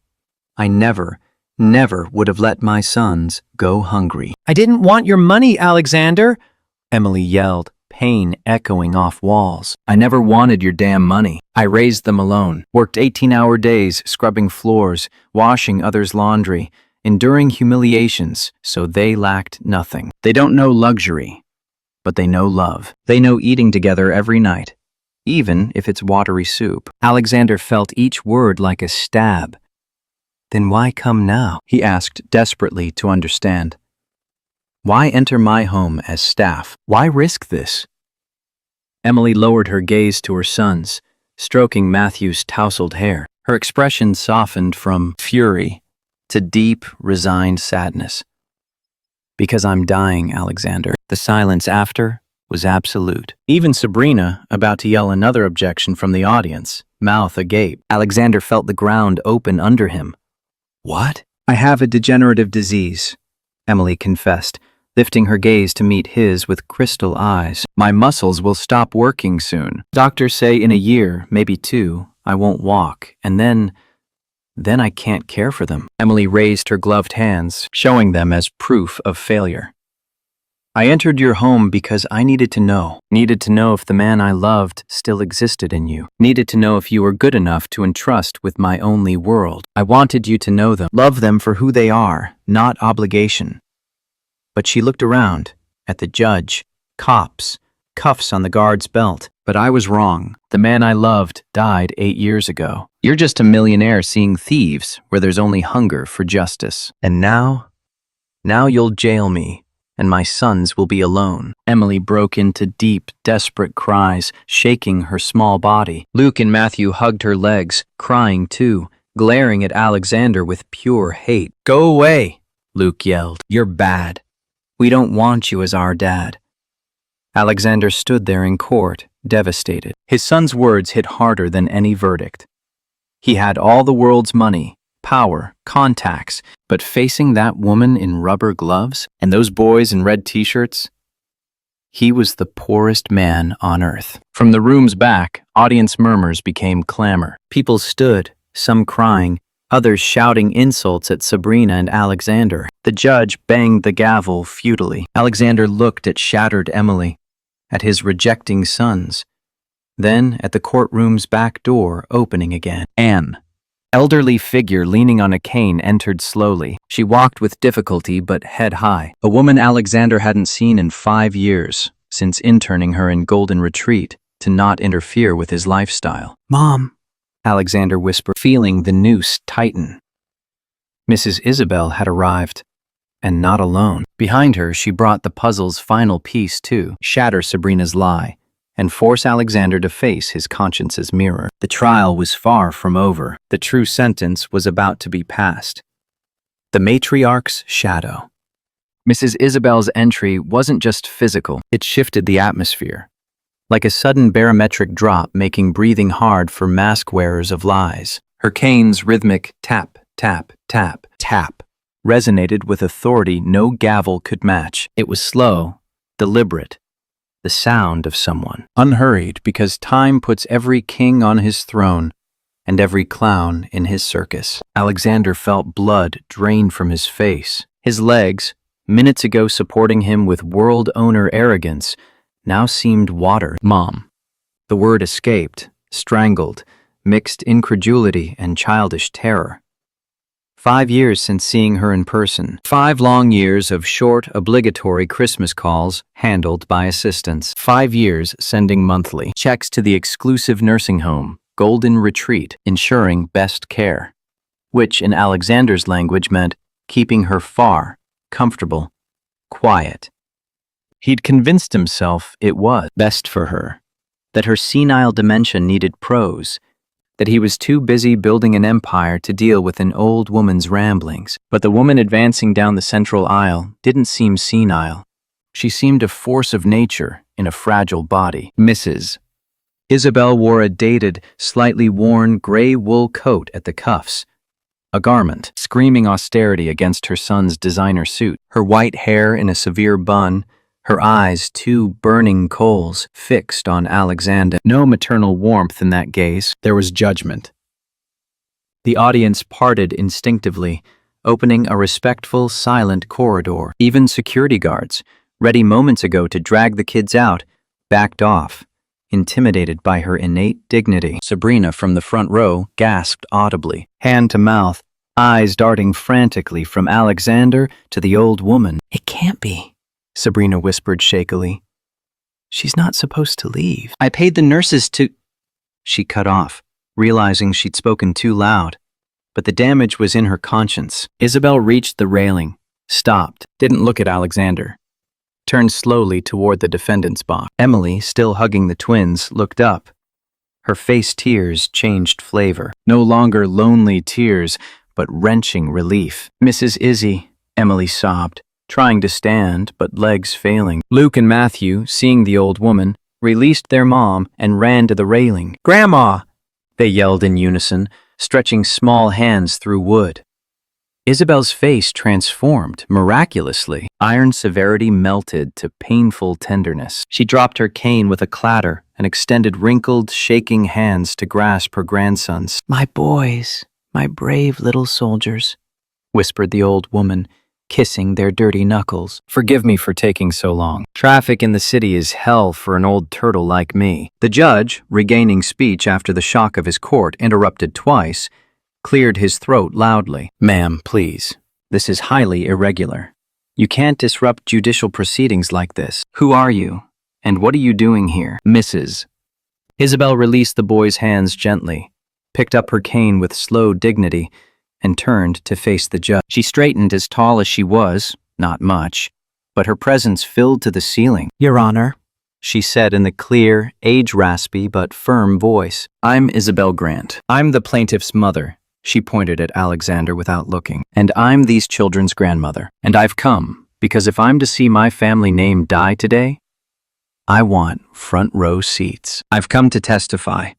[SPEAKER 1] I never would have let my sons go hungry." "I didn't want your money, Alexander," Emily yelled, pain echoing off walls. "I never wanted your damn money. I raised them alone, worked 18-hour days scrubbing floors, washing others' laundry, enduring humiliations so they lacked nothing. They don't know luxury, but they know love. They know eating together every night, even if it's watery soup." Alexander felt each word like a stab. "Then why come now?" he asked desperately to understand. "Why enter my home as staff? Why risk this?" Emily lowered her gaze to her sons, stroking Matthew's tousled hair. Her expression softened from fury to deep, resigned sadness. "Because I'm dying, Alexander." The silence after was absolute. Even Sabrina, about to yell another objection from the audience, mouth agape. Alexander felt the ground open under him. "What?" "I have a degenerative disease," Emily confessed, lifting her gaze to meet his with crystal eyes. "My muscles will stop working soon. Doctors say in a year, maybe 2, I won't walk, and then I can't care for them." Emily raised her gloved hands, showing them as proof of failure. "I entered your home because I needed to know if the man I loved still existed in you. Needed to know if you were good enough to entrust with my only world. I wanted you to know them, love them for who they are, not obligation." But she looked around, at the judge, cops, cuffs on the guard's belt. "But I was wrong. The man I loved died 8 years ago. You're just a millionaire seeing thieves where there's only hunger for justice. And now you'll jail me, and my sons will be alone." Emily broke into deep, desperate cries, shaking her small body. Luke and Matthew hugged her legs, crying too, glaring at Alexander with pure hate. "Go away," Luke yelled. "You're bad. We don't want you as our dad." Alexander stood there in court, devastated. His son's words hit harder than any verdict. He had all the world's money, power, contacts, but facing that woman in rubber gloves and those boys in red t-shirts, he was the poorest man on earth. From the room's back, audience murmurs became clamor. People stood, some crying, others shouting insults at Sabrina and Alexander. The judge banged the gavel futilely. Alexander looked at shattered Emily, at his rejecting sons, then at the courtroom's back door opening again. Anne, elderly figure leaning on a cane, entered slowly. She walked with difficulty but head high. A woman Alexander hadn't seen in 5 years, since interning her in Golden Retreat to not interfere with his lifestyle. "Mom," Alexander whispered, feeling the noose tighten. Mrs. Isabel had arrived, and not alone. Behind her, she brought the puzzle's final piece to shatter Sabrina's lie and force Alexander to face his conscience's mirror. The trial was far from over. The true sentence was about to be passed. The matriarch's shadow. Mrs. Isabel's entry wasn't just physical, it shifted the atmosphere. Like a sudden barometric drop making breathing hard for mask wearers of lies. Her cane's rhythmic tap, tap, tap, tap resonated with authority no gavel could match. It was slow, deliberate, the sound of someone. Unhurried because time puts every king on his throne, and every clown in his circus. Alexander felt blood drain from his face. His legs, minutes ago supporting him with world owner arrogance, now seemed water. Mom. The word escaped, strangled, mixed incredulity and childish terror. 5 years since seeing her in person. 5 long years of short, obligatory Christmas calls handled by assistants. 5 years sending monthly checks to the exclusive nursing home, Golden Retreat, ensuring best care, which in Alexander's language meant keeping her far, comfortable, quiet. He'd convinced himself it was best for her, that her senile dementia needed prose, that he was too busy building an empire to deal with an old woman's ramblings. But the woman advancing down the central aisle didn't seem senile. She seemed a force of nature in a fragile body. Mrs. Isabel wore a dated, slightly worn gray wool coat at the cuffs, a garment screaming austerity against her son's designer suit. Her white hair in a severe bun, her eyes two burning coals fixed on Alexander. No maternal warmth in that gaze. There was judgment. The audience parted instinctively, opening a respectful, silent corridor. Even security guards, ready moments ago to drag the kids out, backed off, intimidated by her innate dignity. Sabrina from the front row gasped audibly, hand to mouth, eyes darting frantically from Alexander to the old woman. "It can't be," Sabrina whispered shakily. "She's not supposed to leave. I paid the nurses to—" She cut off, realizing she'd spoken too loud. But the damage was in her conscience. Isabel reached the railing, stopped, didn't look at Alexander, turned slowly toward the defendant's box. Emily, still hugging the twins, looked up. Her face tears changed flavor. No longer lonely tears, but wrenching relief. "Mrs. Izzy," Emily sobbed, trying to stand, but legs failing. Luke and Matthew, seeing the old woman, released their mom and ran to the railing. "Grandma!" they yelled in unison, stretching small hands through wood. Isabel's face transformed miraculously. Iron severity melted to painful tenderness. She dropped her cane with a clatter and extended wrinkled, shaking hands to grasp her grandsons. "My boys, my brave little soldiers," whispered the old woman, kissing their dirty knuckles. "Forgive me for taking so long. Traffic in the city is hell for an old turtle like me." The judge, regaining speech after the shock of his court interrupted twice, cleared his throat loudly. "Ma'am, please. This is highly irregular. You can't disrupt judicial proceedings like this. Who are you? And what are you doing here?" "Mrs." Isabel released the boy's hands gently, picked up her cane with slow dignity, and turned to face the judge. She straightened as tall as she was, not much, but her presence filled to the ceiling. "Your Honor," she said in the clear, age-raspy but firm voice. "I'm Isabel Grant. I'm the plaintiff's mother," she pointed at Alexander without looking. "And I'm these children's grandmother. And I've come because if I'm to see my family name die today, I want front row seats. I've come to testify."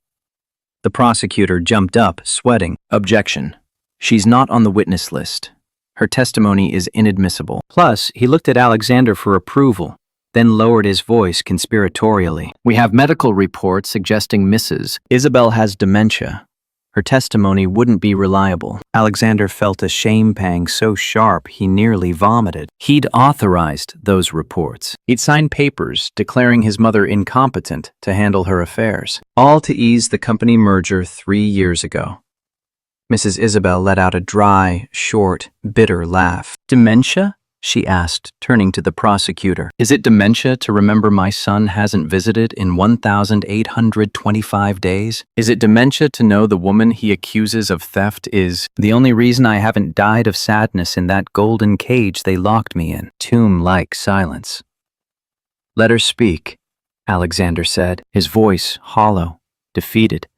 [SPEAKER 1] The prosecutor jumped up, sweating. "Objection. She's not on the witness list. Her testimony is inadmissible." Plus, he looked at Alexander for approval, then lowered his voice conspiratorially. "We have medical reports suggesting Mrs. Isabel has dementia. Her testimony wouldn't be reliable." Alexander felt a shame pang so sharp he nearly vomited. He'd authorized those reports. He'd signed papers declaring his mother incompetent to handle her affairs, all to ease the company merger 3 years ago. Mrs. Isabel let out a dry, short, bitter laugh. "Dementia?" she asked, turning to the prosecutor. "Is it dementia to remember my son hasn't visited in 1,825 days? Is it dementia to know the woman he accuses of theft is the only reason I haven't died of sadness in that golden cage they locked me in?" Tomb-like silence. "Let her speak," Alexander said, his voice hollow, defeated.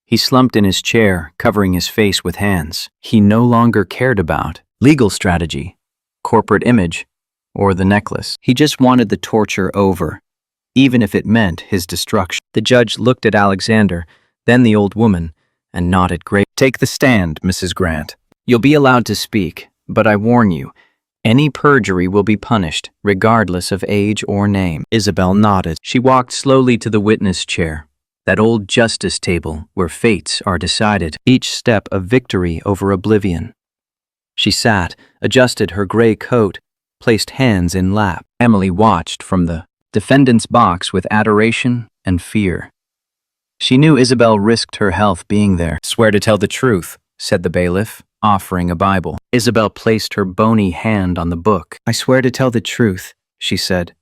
[SPEAKER 1] He slumped in his chair, covering his face with hands. He no longer cared about legal strategy, corporate image, or the necklace. He just wanted the torture over, even if it meant his destruction. The judge looked at Alexander, then the old woman, and nodded gravely. "Take the stand, Mrs. Grant. You'll be allowed to speak, but I warn you, any perjury will be punished, regardless of age or name." Isabel nodded. She walked slowly to the witness chair, That old justice table where fates are decided, each step a victory over oblivion. She sat, adjusted her gray coat, placed hands in lap. Emily watched from the defendant's box with adoration and fear. She knew Isabel risked her health being there. "Swear to tell the truth," said the bailiff, offering a Bible. Isabel placed her bony hand on the book. "I swear to tell the truth," she said.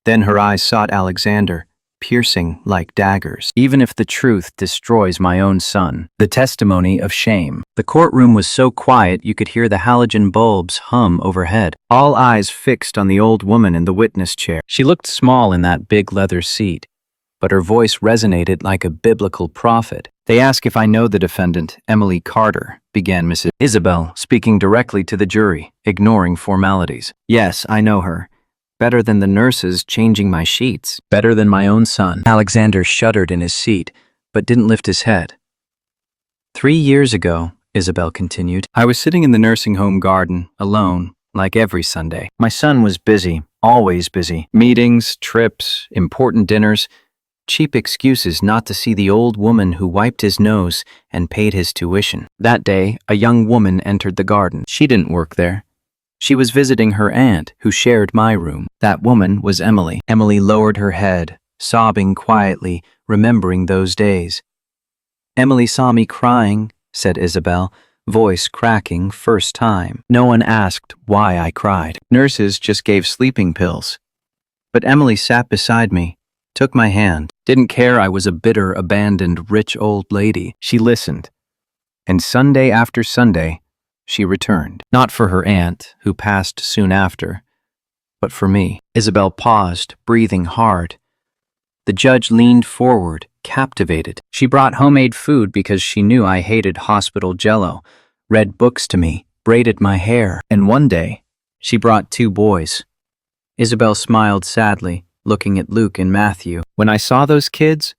[SPEAKER 1] Then her eyes sought Alexander, piercing like daggers. "Even if the truth destroys my own son." The testimony of shame. The courtroom was so quiet you could hear the halogen bulbs hum overhead. All eyes fixed on the old woman in the witness chair. She looked small in that big leather seat, but her voice resonated like a biblical prophet. "They ask if I know the defendant, Emily Carter," began Mrs. Isabel, speaking directly to the jury, ignoring formalities. "Yes, I know her. Better than the nurses changing my sheets. Better than my own son." Alexander shuddered in his seat, but didn't lift his head. 3 years ago, Isabel continued, I was sitting in the nursing home garden, alone, like every Sunday. My son was busy, always busy. Meetings, trips, important dinners, cheap excuses not to see the old woman who wiped his nose and paid his tuition. That day, a young woman entered the garden. She didn't work there. She was visiting her aunt, who shared my room. That woman was Emily. Emily lowered her head, sobbing quietly, remembering those days. "Emily saw me crying," said Isabel, voice cracking first time. "No one asked why I cried. Nurses just gave sleeping pills. But Emily sat beside me, took my hand, didn't care I was a bitter, abandoned, rich old lady. She listened. And Sunday after Sunday, she returned. Not for her aunt, who passed soon after, but for me." Isabel paused, breathing hard. The judge leaned forward, captivated. "She brought homemade food because she knew I hated hospital jello, read books to me, braided my hair, and one day, she brought 2 boys. Isabel smiled sadly, looking at Luke and Matthew. "When I saw those kids,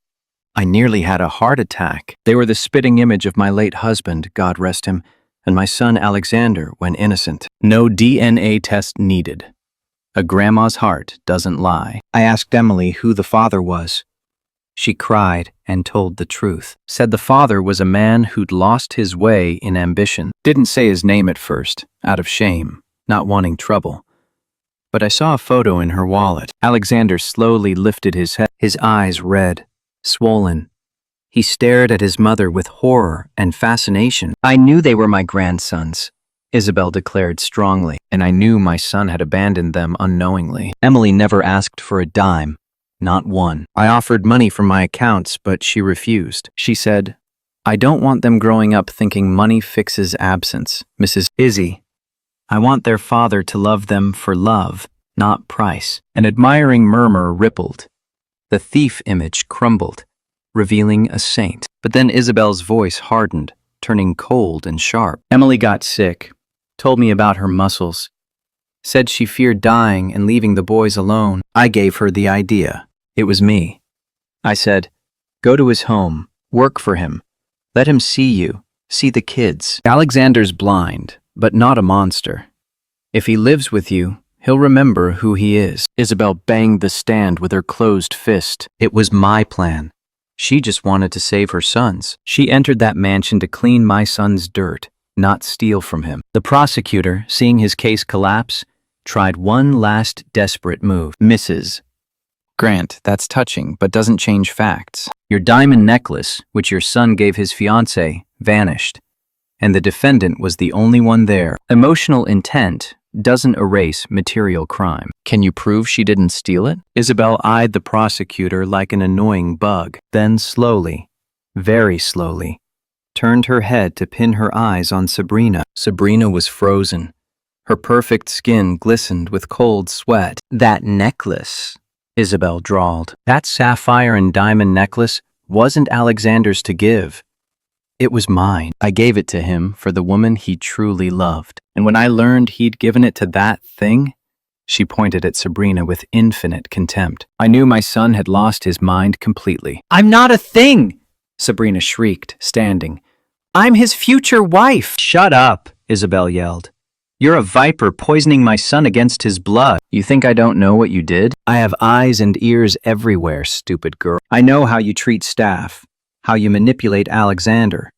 [SPEAKER 1] I nearly had a heart attack. They were the spitting image of my late husband, God rest him, and my son Alexander when innocent. No DNA test needed. A grandma's heart doesn't lie." I asked Emily who the father was. She cried and told the truth. Said the father was a man who'd lost his way in ambition. Didn't say his name at first, out of shame, not wanting trouble. But I saw a photo in her wallet. Alexander slowly lifted his head, his eyes red, swollen. He stared at his mother with horror and fascination. "I knew they were my grandsons," Isabel declared strongly, "and I knew my son had abandoned them unknowingly." Emily never asked for a dime, not one. I offered money from my accounts, but she refused. She said, "I don't want them growing up thinking money fixes absence, Mrs. Izzy. I want their father to love them for love, not price." An admiring murmur rippled. The thief image crumbled, revealing a saint. But then Isabel's voice hardened, turning cold and sharp. "Emily got sick, told me about her muscles, said she feared dying and leaving the boys alone. I gave her the idea. It was me. I said, go to his home, work for him, let him see you, see the kids. Alexander's blind, but not a monster. If he lives with you, he'll remember who he is." Isabel banged the stand with her closed fist. "It was my plan. She just wanted to save her sons. She entered that mansion to clean my son's dirt, not steal from him." The prosecutor, seeing his case collapse, tried one last desperate move. "Mrs. Grant, that's touching, but doesn't change facts. Your diamond necklace, which your son gave his fiancée, vanished, and the defendant was the only one there. Emotional intent doesn't erase material crime. Can you prove she didn't steal it?" Isabel eyed the prosecutor like an annoying bug, then slowly, very slowly, turned her head to pin her eyes on Sabrina. Sabrina was frozen. Her perfect skin glistened with cold sweat. "That necklace," Isabel drawled. "That sapphire and diamond necklace wasn't Alexander's to give. It was mine. I gave it to him for the woman he truly loved. And when I learned he'd given it to that thing," she pointed at Sabrina with infinite contempt, "I knew my son had lost his mind completely." "I'm not a thing!" Sabrina shrieked, standing. "I'm his future wife!" "Shut up!" Isabel yelled. You're a viper poisoning my son against his blood. You think I don't know what you did? I have eyes and ears everywhere, stupid girl. I know how you treat staff, how you manipulate Alexander.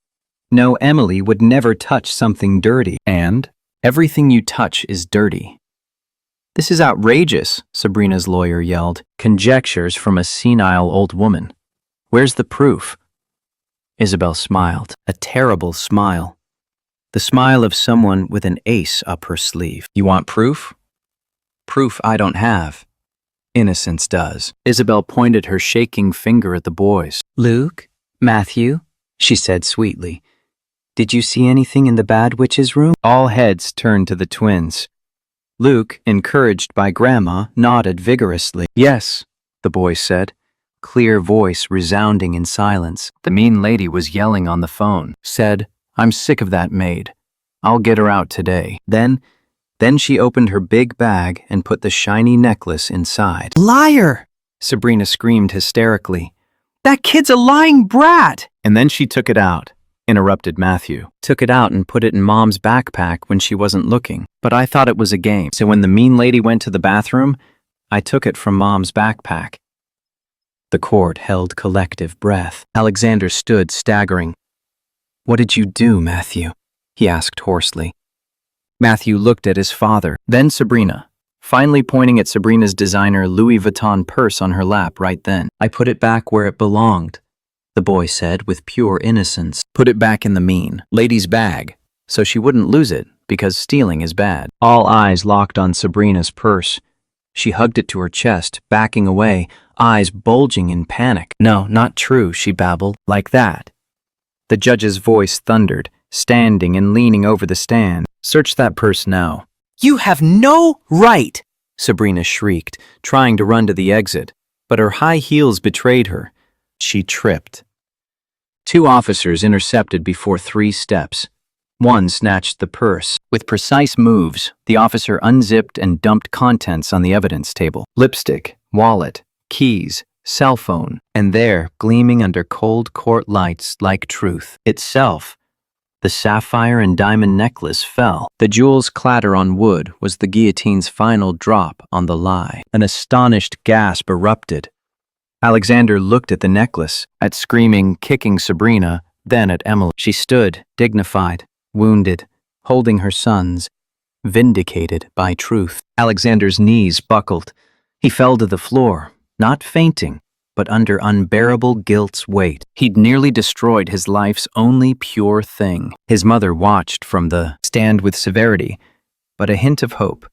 [SPEAKER 1] No, Emily would never touch something dirty. And everything you touch is dirty. This is outrageous, Sabrina's lawyer yelled. Conjectures from a senile old woman. Where's the proof? Isabel smiled, a terrible smile. The smile of someone with an ace up her sleeve. You want proof? Proof I don't have. Innocence does. Isabel pointed her shaking finger at the boys. Luke, Matthew, she said sweetly. Did you see anything in the bad witch's room? All heads turned to the twins. Luke, encouraged by Grandma, nodded vigorously. Yes, the boy said, clear voice resounding in silence. The mean lady was yelling on the phone, said, I'm sick of that maid. I'll get her out today. Then she opened her big bag and put the shiny necklace inside. Liar! Sabrina screamed hysterically. That kid's a lying brat! And then she took it out, interrupted Matthew. Took it out and put it in Mom's backpack when she wasn't looking. But I thought it was a game. So when the mean lady went to the bathroom, I took it from Mom's backpack. The court held collective breath. Alexander stood staggering. What did you do, Matthew? He asked hoarsely. Matthew looked at his father, then Sabrina, finally pointing at Sabrina's designer Louis Vuitton purse on her lap right then. I put it back where it belonged, the boy said with pure innocence. Put it back in the mean lady's bag, so she wouldn't lose it, because stealing is bad. All eyes locked on Sabrina's purse. She hugged it to her chest, backing away, eyes bulging in panic. No, not true, she babbled, like that. The judge's voice thundered, standing and leaning over the stand. Search that purse now. You have no right, Sabrina shrieked, trying to run to the exit, but her high heels betrayed her. She tripped. 2 officers intercepted before 3 steps. One snatched the purse. With precise moves, the officer unzipped and dumped contents on the evidence table. Lipstick, wallet, keys, cell phone, and there, gleaming under cold court lights like truth itself, the sapphire and diamond necklace fell. The jewel's clatter on wood was the guillotine's final drop on the lie. An astonished gasp erupted. Alexander looked at the necklace, at screaming, kicking Sabrina, then at Emily. She stood, dignified, wounded, holding her sons, vindicated by truth. Alexander's knees buckled. He fell to the floor, not fainting, but under unbearable guilt's weight. He'd nearly destroyed his life's only pure thing. His mother watched from the stand with severity, but a hint of hope.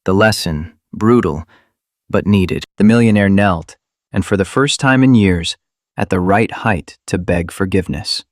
[SPEAKER 1] The lesson, brutal, but needed. The millionaire knelt, and for the first time in years, at the right height to beg forgiveness.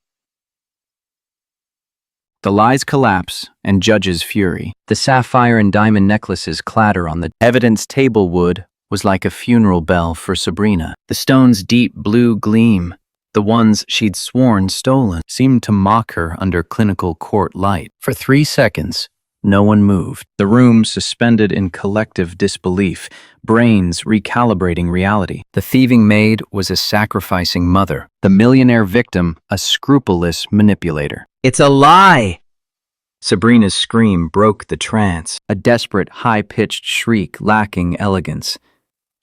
[SPEAKER 1] The lies collapse and judge's fury. The sapphire and diamond necklaces clatter on the evidence table wood was like a funeral bell for Sabrina. The stone's deep blue gleam, the ones she'd sworn stolen, seemed to mock her under clinical court light. For 3 seconds, no one moved. The room suspended in collective disbelief, brains recalibrating reality. The thieving maid was a sacrificing mother, the millionaire victim a scrupulous manipulator. It's a lie! Sabrina's scream broke the trance, a desperate, high-pitched shriek lacking elegance.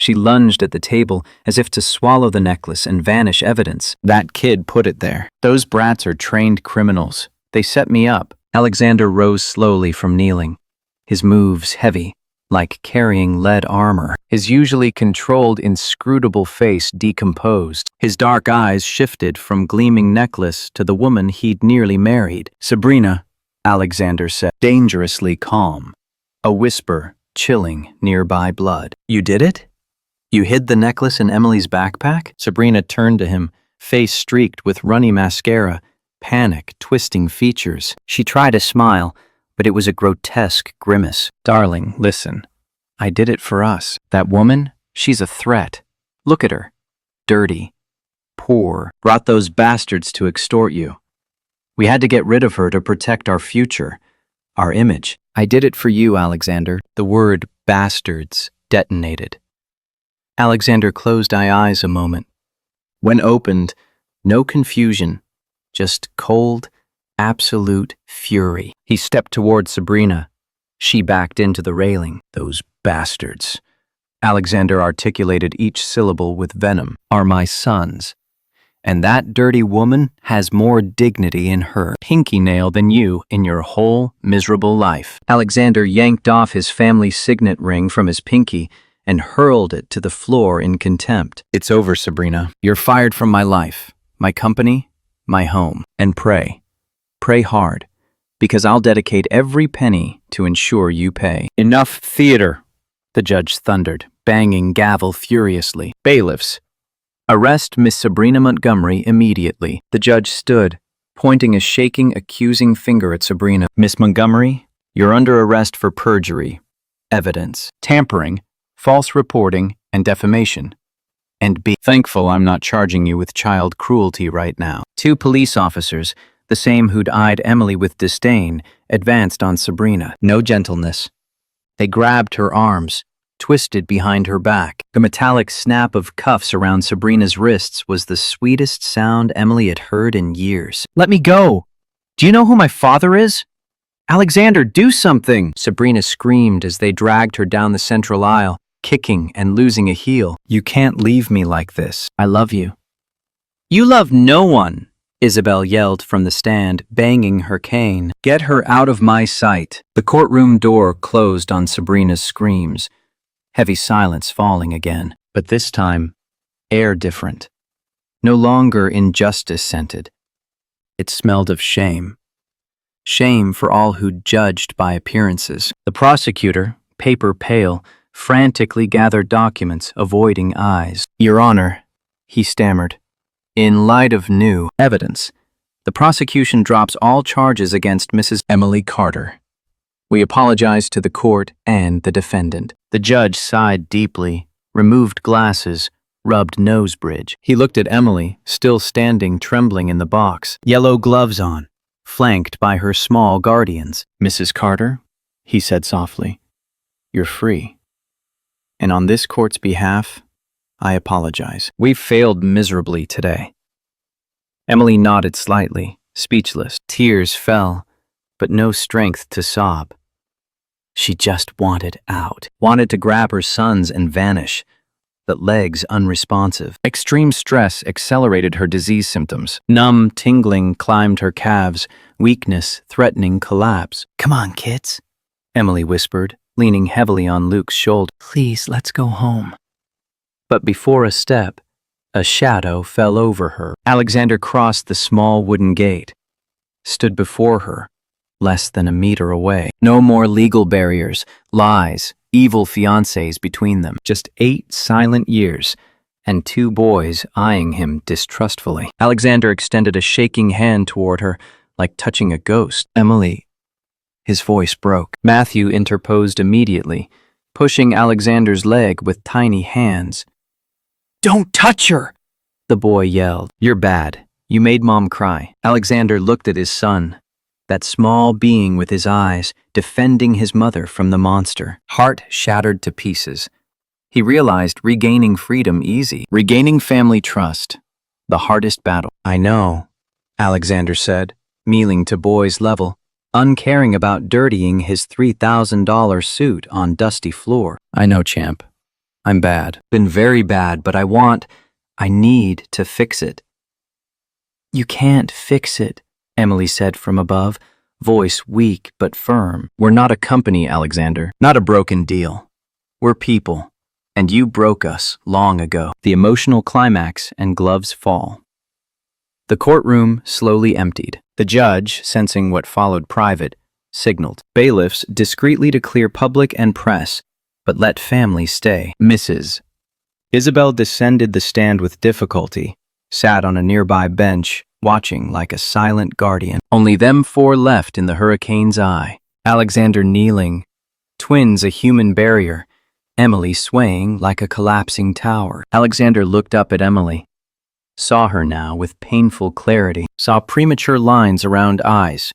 [SPEAKER 1] She lunged at the table as if to swallow the necklace and vanish evidence. That kid put it there. Those brats are trained criminals. They set me up. Alexander rose slowly from kneeling, his moves heavy, like carrying lead armor. His usually controlled, inscrutable face decomposed. His dark eyes shifted from gleaming necklace to the woman he'd nearly married. Sabrina, Alexander said, dangerously calm. A whisper chilling nearby blood. You did it? You hid the necklace in Emily's backpack? Sabrina turned to him, face streaked with runny mascara, panic twisting features. She tried a smile, but it was a grotesque grimace. Darling, listen. I did it for us. That woman, she's a threat. Look at her. Dirty. Poor. Brought those bastards to extort you. We had to get rid of her to protect our future, our image. I did it for you, Alexander. The word bastards detonated. Alexander closed eyes a moment. When opened, no confusion, just cold, absolute fury. He stepped toward Sabrina, She backed into the railing. Those bastards. Alexander articulated each syllable with venom. Are my sons. And that dirty woman has more dignity in her pinky nail than you in your whole miserable life. Alexander yanked off his family signet ring from his pinky and hurled it to the floor in contempt. It's over, Sabrina. You're fired from my life, my company, my home. And pray. Pray hard, because I'll dedicate every penny to ensure you pay. Enough theater, the judge thundered, banging gavel furiously. Bailiffs, arrest Miss Sabrina Montgomery immediately. The judge stood, pointing a shaking, accusing finger at Sabrina. Miss Montgomery, you're under arrest for perjury, evidence, tampering, false reporting, and defamation. And be thankful I'm not charging you with child cruelty right now. 2 police officers, the same who'd eyed Emily with disdain, advanced on Sabrina. No gentleness. They grabbed her arms, twisted behind her back. The metallic snap of cuffs around Sabrina's wrists was the sweetest sound Emily had heard in years. Let me go! Do you know who my father is? Alexander, do something! Sabrina screamed as they dragged her down the central aisle, kicking and losing a heel. You can't leave me like this. I love you. You love no one, Isabel yelled from the stand, banging her cane. Get her out of my sight. The courtroom door closed on Sabrina's screams. Heavy silence falling again, but this time, air different. No longer injustice scented. It smelled of shame. Shame for all who'd judged by appearances. The prosecutor, paper pale, frantically gathered documents, avoiding eyes. Your Honor, he stammered. In light of new evidence, the prosecution drops all charges against Mrs. Emily Carter. We apologize to the court and the defendant. The judge sighed deeply, removed glasses, rubbed nose bridge. He looked at Emily, still standing trembling in the box, yellow gloves on, flanked by her small guardians. Mrs. Carter, he said softly, you're free. And on this court's behalf, I apologize. We've failed miserably today. Emily nodded slightly, speechless. Tears fell, but no strength to sob. She just wanted out, wanted to grab her sons and vanish, but legs unresponsive. Extreme stress accelerated her disease symptoms. Numb tingling climbed her calves, weakness threatening collapse. Come on, kids, Emily whispered, leaning heavily on Luke's shoulder. Please, let's go home. But before a step, a shadow fell over her. Alexander crossed the small wooden gate, stood before her, less than a meter away. No more legal barriers, lies, evil fiancés between them. Just 8 silent years, and 2 boys eyeing him distrustfully. Alexander extended a shaking hand toward her, like touching a ghost. Emily. His voice broke. Matthew interposed immediately, pushing Alexander's leg with tiny hands. Don't touch her! The boy yelled. You're bad. You made Mom cry. Alexander looked at his son, that small being with his eyes, defending his mother from the monster. Heart shattered to pieces. He realized regaining freedom easy, regaining family trust, the hardest battle. I know, Alexander said, kneeling to boy's level, uncaring about dirtying his $3,000 suit on dusty floor. I know, champ. I'm bad. Been very bad, but I need to fix it. You can't fix it, Emily said from above, voice weak but firm. We're not a company, Alexander, not a broken deal. We're people, and you broke us long ago. The emotional climax and gloves fall. The courtroom slowly emptied. The judge, sensing what followed private, signaled. Bailiffs discreetly to clear public and press, but let family stay. Mrs. Isabel descended the stand with difficulty, sat on a nearby bench, watching like a silent guardian. Only them 4 left in the hurricane's eye. Alexander kneeling, twins a human barrier, Emily swaying like a collapsing tower. Alexander looked up at Emily, saw her now with painful clarity, saw premature lines around eyes,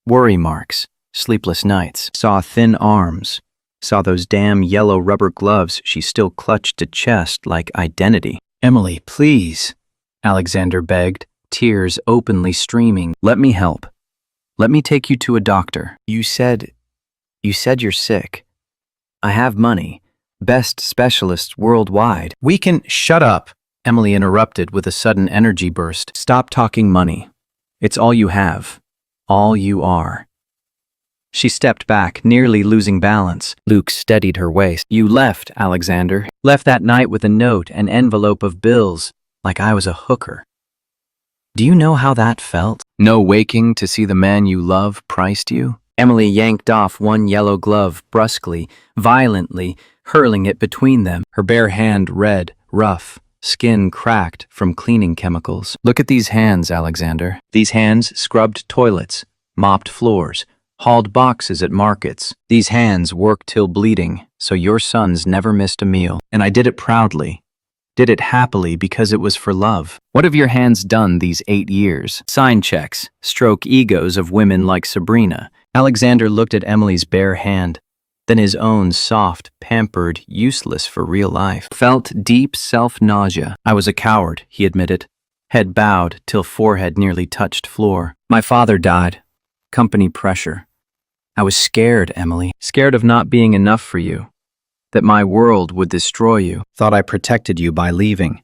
[SPEAKER 1] worry marks, sleepless nights, saw thin arms, saw those damn yellow rubber gloves she still clutched to chest like identity. Emily, please, Alexander begged, tears openly streaming. Let me help. Let me take you to a doctor. You said You said you're sick. I have money. Best specialists worldwide. We can— Shut up, Emily interrupted with a sudden energy burst. Stop talking money. It's all you have. All you are. She stepped back, nearly losing balance. Luke steadied her waist. You left, Alexander. Left that night with a note, an envelope of bills, like I was a hooker. Do you know how that felt? No waking to see the man you love priced you? Emily yanked off one yellow glove brusquely, violently, hurling it between them, her bare hand red, rough, skin cracked from cleaning chemicals. Look at these hands, Alexander. These hands scrubbed toilets, mopped floors, hauled boxes at markets. These hands worked till bleeding, so your sons never missed a meal. And I did it proudly. Did it happily because it was for love. What have your hands done these 8 years? Sign checks, stroke egos of women like Sabrina. Alexander looked at Emily's bare hand, then his own soft, pampered, useless for real life. Felt deep self-nausea. I was a coward, he admitted. Head bowed till forehead nearly touched floor. My father died. Company pressure. I was scared, Emily. Scared of not being enough for you. That my world would destroy you. Thought I protected you by leaving.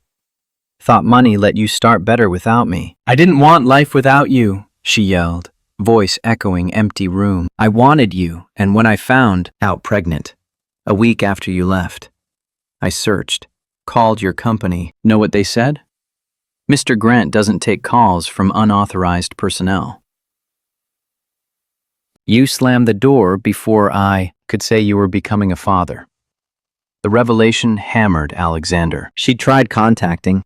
[SPEAKER 1] Thought money let you start better without me. I didn't want life without you, she yelled, voice echoing empty room. I wanted you, and when I found out pregnant, a week after you left, I searched, called your company. Know what they said? Mr. Grant doesn't take calls from unauthorized personnel. You slammed the door before I could say you were becoming a father. The revelation hammered Alexander. She tried contacting.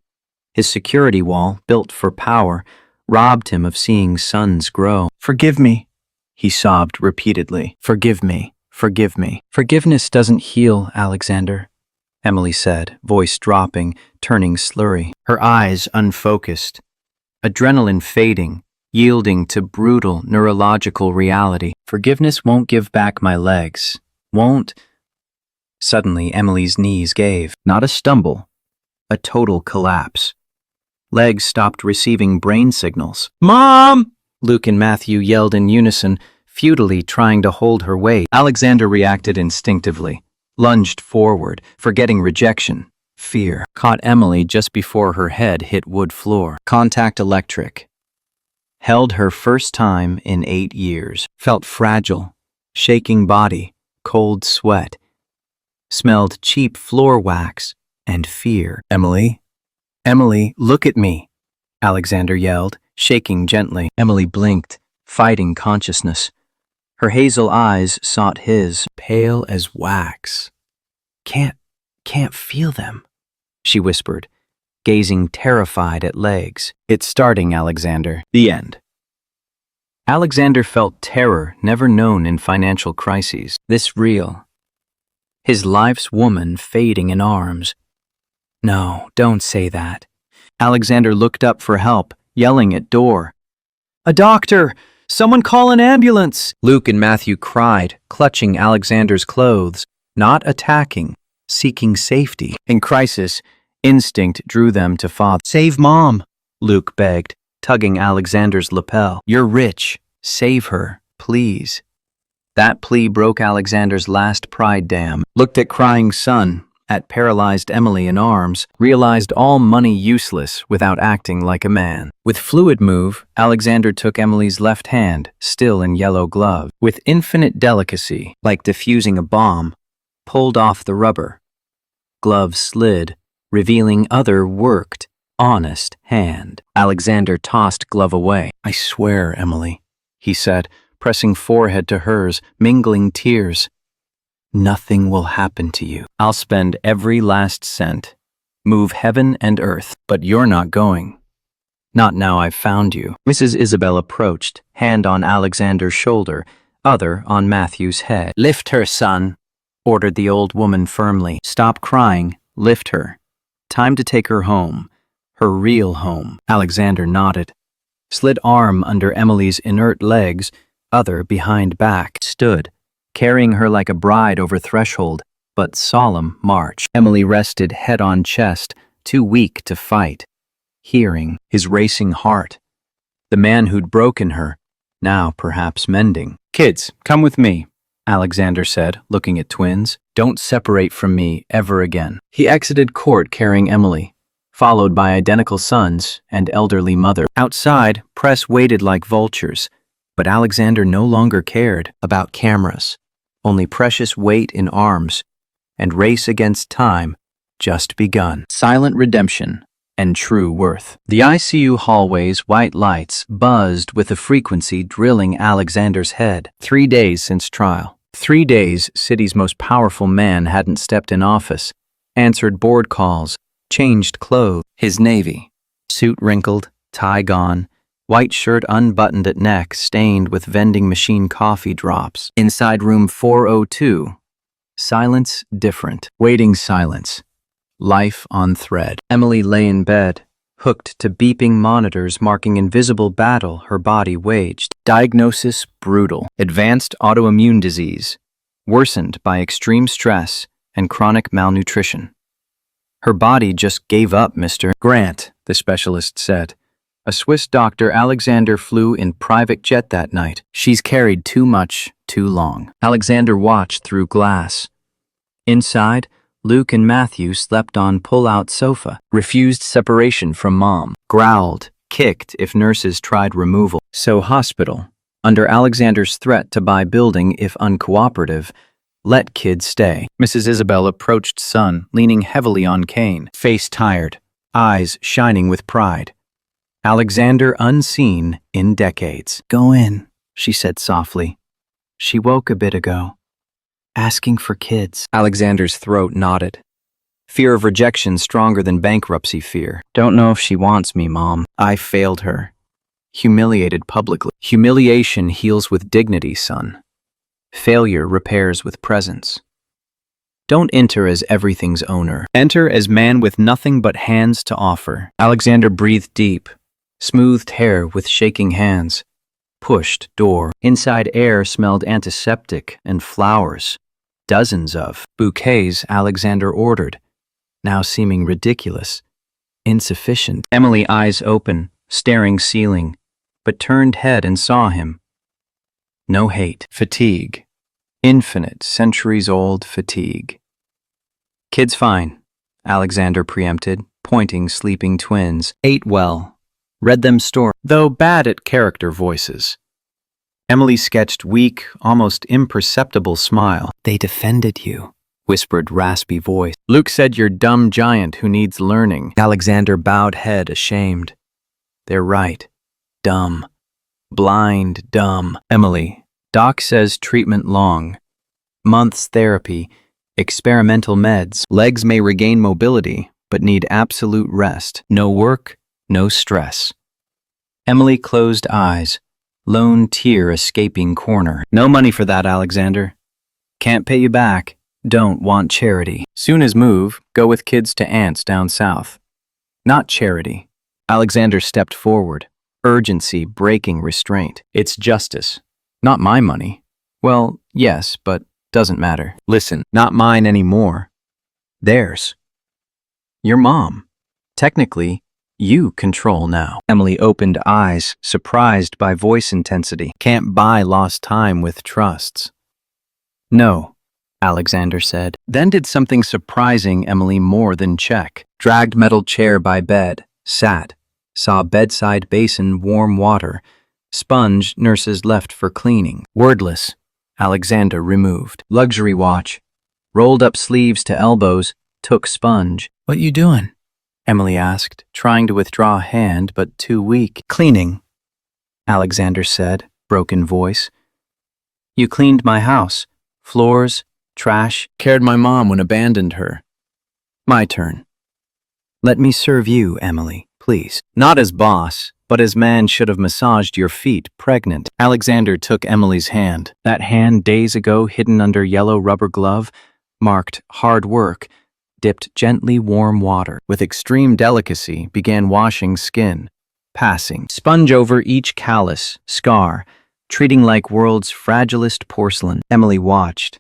[SPEAKER 1] His security wall, built for power, robbed him of seeing sons grow. Forgive me, he sobbed repeatedly. Forgive me, forgive me. Forgiveness doesn't heal, Alexander, Emily said, voice dropping, turning slurry. Her eyes unfocused. Adrenaline fading, yielding to brutal neurological reality. Forgiveness won't give back my legs. Won't. Suddenly, Emily's knees gave. Not a stumble. A total collapse. Legs stopped receiving brain signals. Mom! Luke and Matthew yelled in unison, futilely trying to hold her weight. Alexander reacted instinctively, lunged forward, forgetting rejection, fear. Caught Emily just before her head hit wood floor. Contact electric. Held her first time in 8 years. Felt fragile, shaking body, cold sweat. Smelled cheap floor wax and fear. Emily? Emily, look at me, Alexander yelled, shaking gently. Emily blinked, fighting consciousness. Her hazel eyes sought his, pale as wax. Can't feel them, she whispered, gazing terrified at legs. It's starting, Alexander. The end. Alexander felt terror never known in financial crises. This real. His life's woman fading in arms. No, don't say that. Alexander looked up for help, yelling at door. A doctor! Someone call an ambulance! Luke and Matthew cried, clutching Alexander's clothes, not attacking, seeking safety. In crisis, instinct drew them to father. Save Mom, Luke begged, tugging Alexander's lapel. You're rich. Save her, please. That plea broke Alexander's last pride dam. Looked at crying son, at paralyzed Emily in arms, realized all money useless without acting like a man. With fluid move, Alexander took Emily's left hand, still in yellow glove. With infinite delicacy, like diffusing a bomb, pulled off the rubber. Glove slid, revealing other worked, honest hand. Alexander tossed glove away. I swear, Emily, he said, pressing forehead to hers, mingling tears. Nothing will happen to you. I'll spend every last cent, move heaven and earth, but you're not going. Not now I've found you. Mrs. Isabel approached, hand on Alexander's shoulder, other on Matthew's head. Lift her, son, ordered the old woman firmly. Stop crying, lift her. Time to take her home, her real home. Alexander nodded, slid arm under Emily's inert legs, other behind back, stood, carrying her like a bride over threshold, but solemn march. Emily rested head on chest, too weak to fight, hearing his racing heart. The man who'd broken her, now perhaps mending. Kids, come with me. Alexander said, looking at twins. Don't separate from me ever again. He exited court carrying Emily, followed by identical sons and elderly mother. Outside, press waited like vultures, but Alexander no longer cared about cameras. Only precious weight in arms, and race against time just begun. Silent redemption and true worth. The ICU hallway's white lights buzzed with a frequency drilling Alexander's head. 3 days since trial. 3 days city's most powerful man hadn't stepped in office, answered board calls, changed clothes. His navy suit wrinkled, tie gone, white shirt unbuttoned at neck, stained with vending machine coffee drops. Inside room 402, silence different. Waiting silence. Life on thread. Emily lay in bed, hooked to beeping monitors marking invisible battle her body waged. Diagnosis brutal. Advanced autoimmune disease, worsened by extreme stress and chronic malnutrition. Her body just gave up, Mr. Grant, the specialist said. A Swiss doctor, Alexander flew in private jet that night. She's carried too much, too long. Alexander watched through glass. Inside, Luke and Matthew slept on pull-out sofa, refused separation from mom, growled, kicked if nurses tried removal. So hospital, under Alexander's threat to buy building if uncooperative, let kids stay. Mrs. Isabel approached son, leaning heavily on cane, face tired, eyes shining with pride. Alexander unseen in decades. Go in, she said softly. She woke a bit ago, asking for kids. Alexander's throat knotted. Fear of rejection stronger than bankruptcy fear. Don't know if she wants me, Mom. I failed her. Humiliated publicly. Humiliation heals with dignity, son. Failure repairs with presence. Don't enter as everything's owner. Enter as man with nothing but hands to offer. Alexander breathed deep, smoothed hair with shaking hands, pushed door. Inside air smelled antiseptic and flowers. Dozens of bouquets Alexander ordered, now seeming ridiculous, insufficient. Emily, eyes open, staring ceiling, but turned head and saw him. No hate. Fatigue. Infinite, centuries-old fatigue. Kids fine, Alexander preempted, pointing sleeping twins. Ate well. Read them story, though bad at character voices. Emily sketched weak, almost imperceptible smile. They defended you, whispered raspy voice. Luke said you're dumb giant who needs learning. Alexander bowed head, ashamed. They're right. Dumb. Blind, dumb. Emily, doc says treatment long. Months therapy, experimental meds. Legs may regain mobility, but need absolute rest. No work, no stress. Emily closed eyes, lone tear escaping corner. No money for that, Alexander. Can't pay you back. Don't want charity. Soon as move, go with kids to aunts down south. Not charity. Alexander stepped forward, urgency breaking restraint. It's justice. Not my money. Well, yes, but doesn't matter. Listen, not mine anymore. Theirs. Your mom. Technically, you control now. Emily opened eyes, surprised by voice intensity. Can't buy lost time with trusts. No, Alexander said. Then did something surprising Emily more than check. Dragged metal chair by bed, sat, saw bedside basin warm water, sponge nurses left for cleaning. Wordless, Alexander removed. Luxury watch, rolled up sleeves to elbows, took sponge. What you doing? Emily asked, trying to withdraw a hand but too weak. Cleaning, Alexander said, broken voice. You cleaned my house. Floors, trash. Cared my mom when abandoned her. My turn. Let me serve you, Emily, please. Not as boss, but as man should have massaged your feet, pregnant. Alexander took Emily's hand. That hand days ago hidden under yellow rubber glove, marked hard work, dipped gently warm water. With extreme delicacy, began washing skin, passing. Sponge over each callus, scar, treating like world's fragilest porcelain. Emily watched,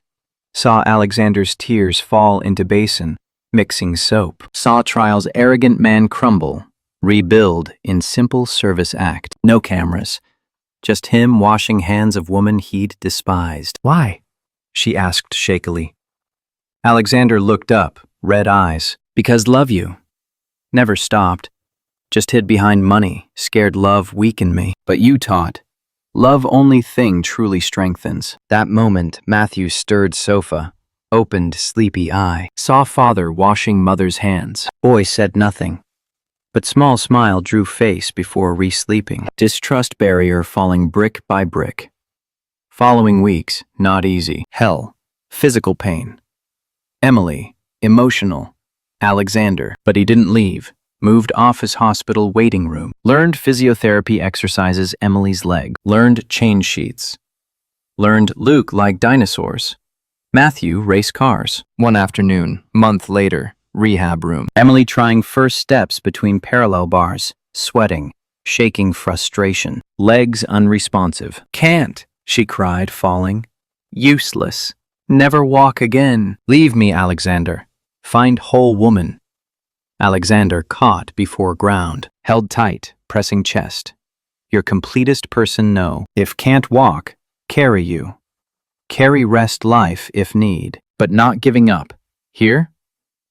[SPEAKER 1] saw Alexander's tears fall into basin, mixing soap. Saw trial's arrogant man crumble, rebuild in simple service act. No cameras, just him washing hands of woman he'd despised. Why? she asked shakily. Alexander looked up, red eyes. Because love you. Never stopped. Just hid behind money, scared love weakened me. But you taught. Love only thing truly strengthens. That moment, Matthew stirred sofa, opened sleepy eye, saw father washing mother's hands. Boy said nothing, but small smile drew face before re-sleeping. Distrust barrier falling brick by brick. Following weeks, not easy. Hell, physical pain. Emily, emotional. Alexander, but he didn't leave. Moved office hospital waiting room. Learned physiotherapy exercises Emily's leg. Learned change sheets. Learned Luke liked dinosaurs. Matthew race cars. One afternoon, month later, rehab room. Emily trying first steps between parallel bars, sweating, shaking frustration. Legs unresponsive. Can't, she cried, falling. Useless. Never walk again. Leave me, Alexander. Find whole woman. Alexander caught before ground, held tight, pressing chest. Your completest person know. If can't walk, carry you. Carry rest life if need, but not giving up. Here,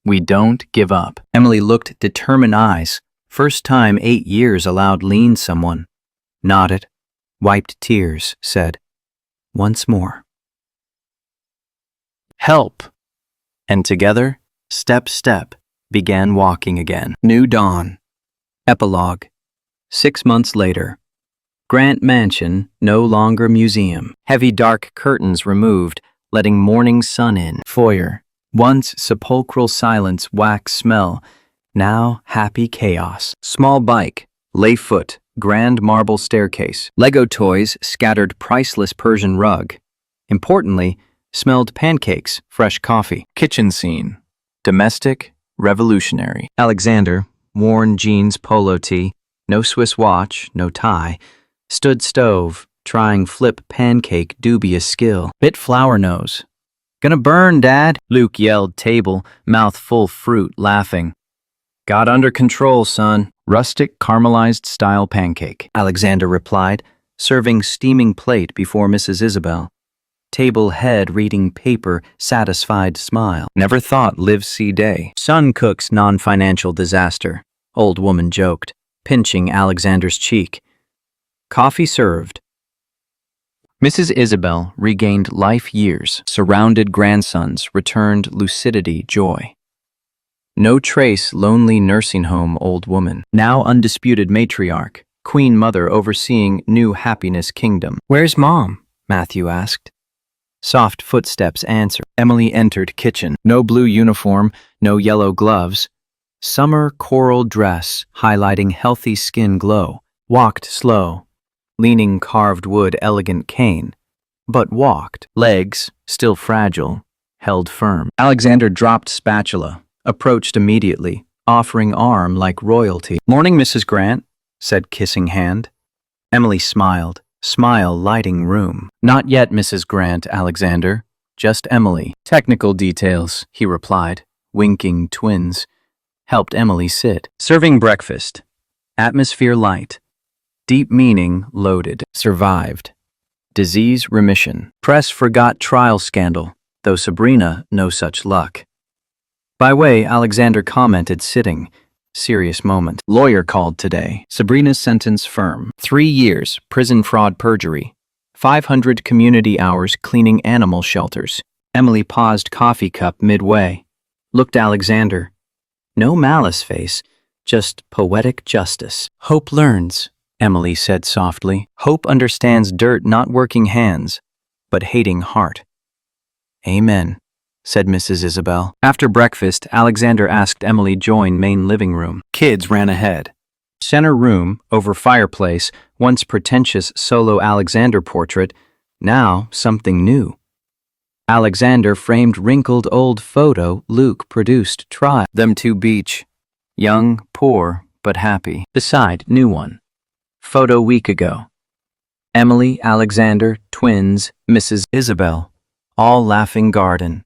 [SPEAKER 1] we don't give up. Emily looked determined eyes. First time 8 years allowed lean someone. Nodded, wiped tears, said, once more. Help. And together, step, began walking again. New dawn. Epilogue. 6 months later. Grant Mansion, no longer museum. Heavy dark curtains removed, letting morning sun in. Foyer. Once sepulchral silence, wax smell. Now happy chaos. Small bike. Lay foot. Grand marble staircase. Lego toys, scattered priceless Persian rug. Importantly, smelled pancakes, fresh coffee. Kitchen scene. Domestic, revolutionary. Alexander, worn jeans polo tee, no Swiss watch, no tie, stood stove, trying flip pancake dubious skill. Bit flour nose. Gonna burn, Dad, Luke yelled table, mouth full fruit, laughing. Got under control, son. Rustic caramelized style pancake, Alexander replied, serving steaming plate before Mrs. Isabel. Table head reading paper, satisfied smile. Never thought live see day. Son cooks non-financial disaster, old woman joked, pinching Alexander's cheek. Coffee served. Mrs. Isabel regained life years, surrounded grandsons, returned lucidity, joy. No trace lonely nursing home old woman, now undisputed matriarch, queen mother overseeing new happiness kingdom. Where's Mom? Matthew asked. Soft footsteps answered. Emily entered kitchen. No blue uniform, no yellow gloves. Summer coral dress, highlighting healthy skin glow. Walked slow. Leaning carved wood elegant cane. But walked. Legs, still fragile, held firm. Alexander dropped spatula. Approached immediately, offering arm like royalty. Morning, Mrs. Grant, said kissing hand. Emily smiled. Smile lighting room. Not yet, Mrs. Grant, Alexander. Just Emily. Technical details, he replied, winking twins. Helped Emily sit. Serving breakfast. Atmosphere light. Deep meaning loaded. Survived. Disease remission. Press forgot trial scandal, though Sabrina no such luck. By way, Alexander commented sitting. Serious moment. Lawyer called today. Sabrina's sentence firm. 3 years, prison fraud perjury. 500 community hours cleaning animal shelters. Emily paused coffee cup midway. Looked Alexander. No malice face, just poetic justice. Hope learns, Emily said softly. Hope understands dirt not working hands, but hating heart. Amen, said Mrs. Isabel. After breakfast, Alexander asked Emily join main living room. Kids ran ahead. Center room, over fireplace, once pretentious solo Alexander portrait, now something new. Alexander framed wrinkled old photo Luke produced trial. Them two beach. Young, poor, but happy. Beside, new one. Photo week ago. Emily, Alexander, twins, Mrs. Isabel. All laughing garden.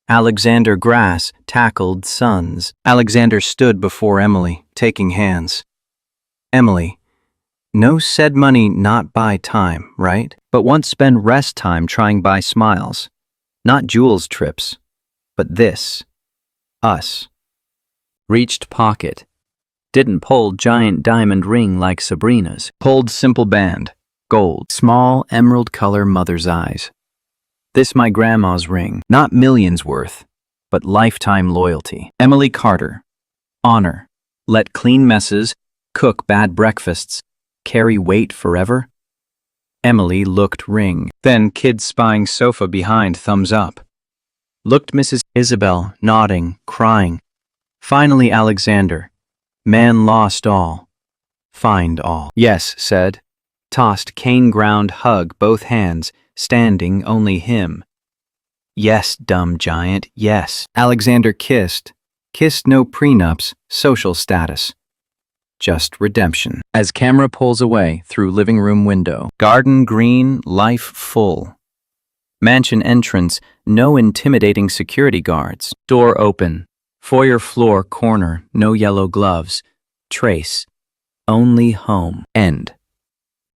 [SPEAKER 1] Alexander grass, tackled sons. Alexander stood before Emily, taking hands. Emily, no said money not buy time, right? But once spend rest time trying buy smiles. Not Jules' trips, but this. Us. Reached pocket. Didn't pull giant diamond ring like Sabrina's. Pulled simple band. Gold. Small emerald color mother's eyes. This my grandma's ring. Not millions worth, but lifetime loyalty. Emily Carter. Honor. Let clean messes, cook bad breakfasts, carry weight forever. Emily looked ring. Then kid spying sofa behind thumbs up. Looked Mrs. Isabel, nodding, crying. Finally Alexander. Man lost all. Find all. Yes, said. Tossed cane ground hug both hands, standing only him. Yes, dumb giant, yes. Alexander kissed. Kissed no prenups, social status. Just redemption. As camera pulls away through living room window. Garden green, life full. Mansion entrance, no intimidating security guards. Door open. Foyer floor corner, no yellow gloves. Trace. Only home. End.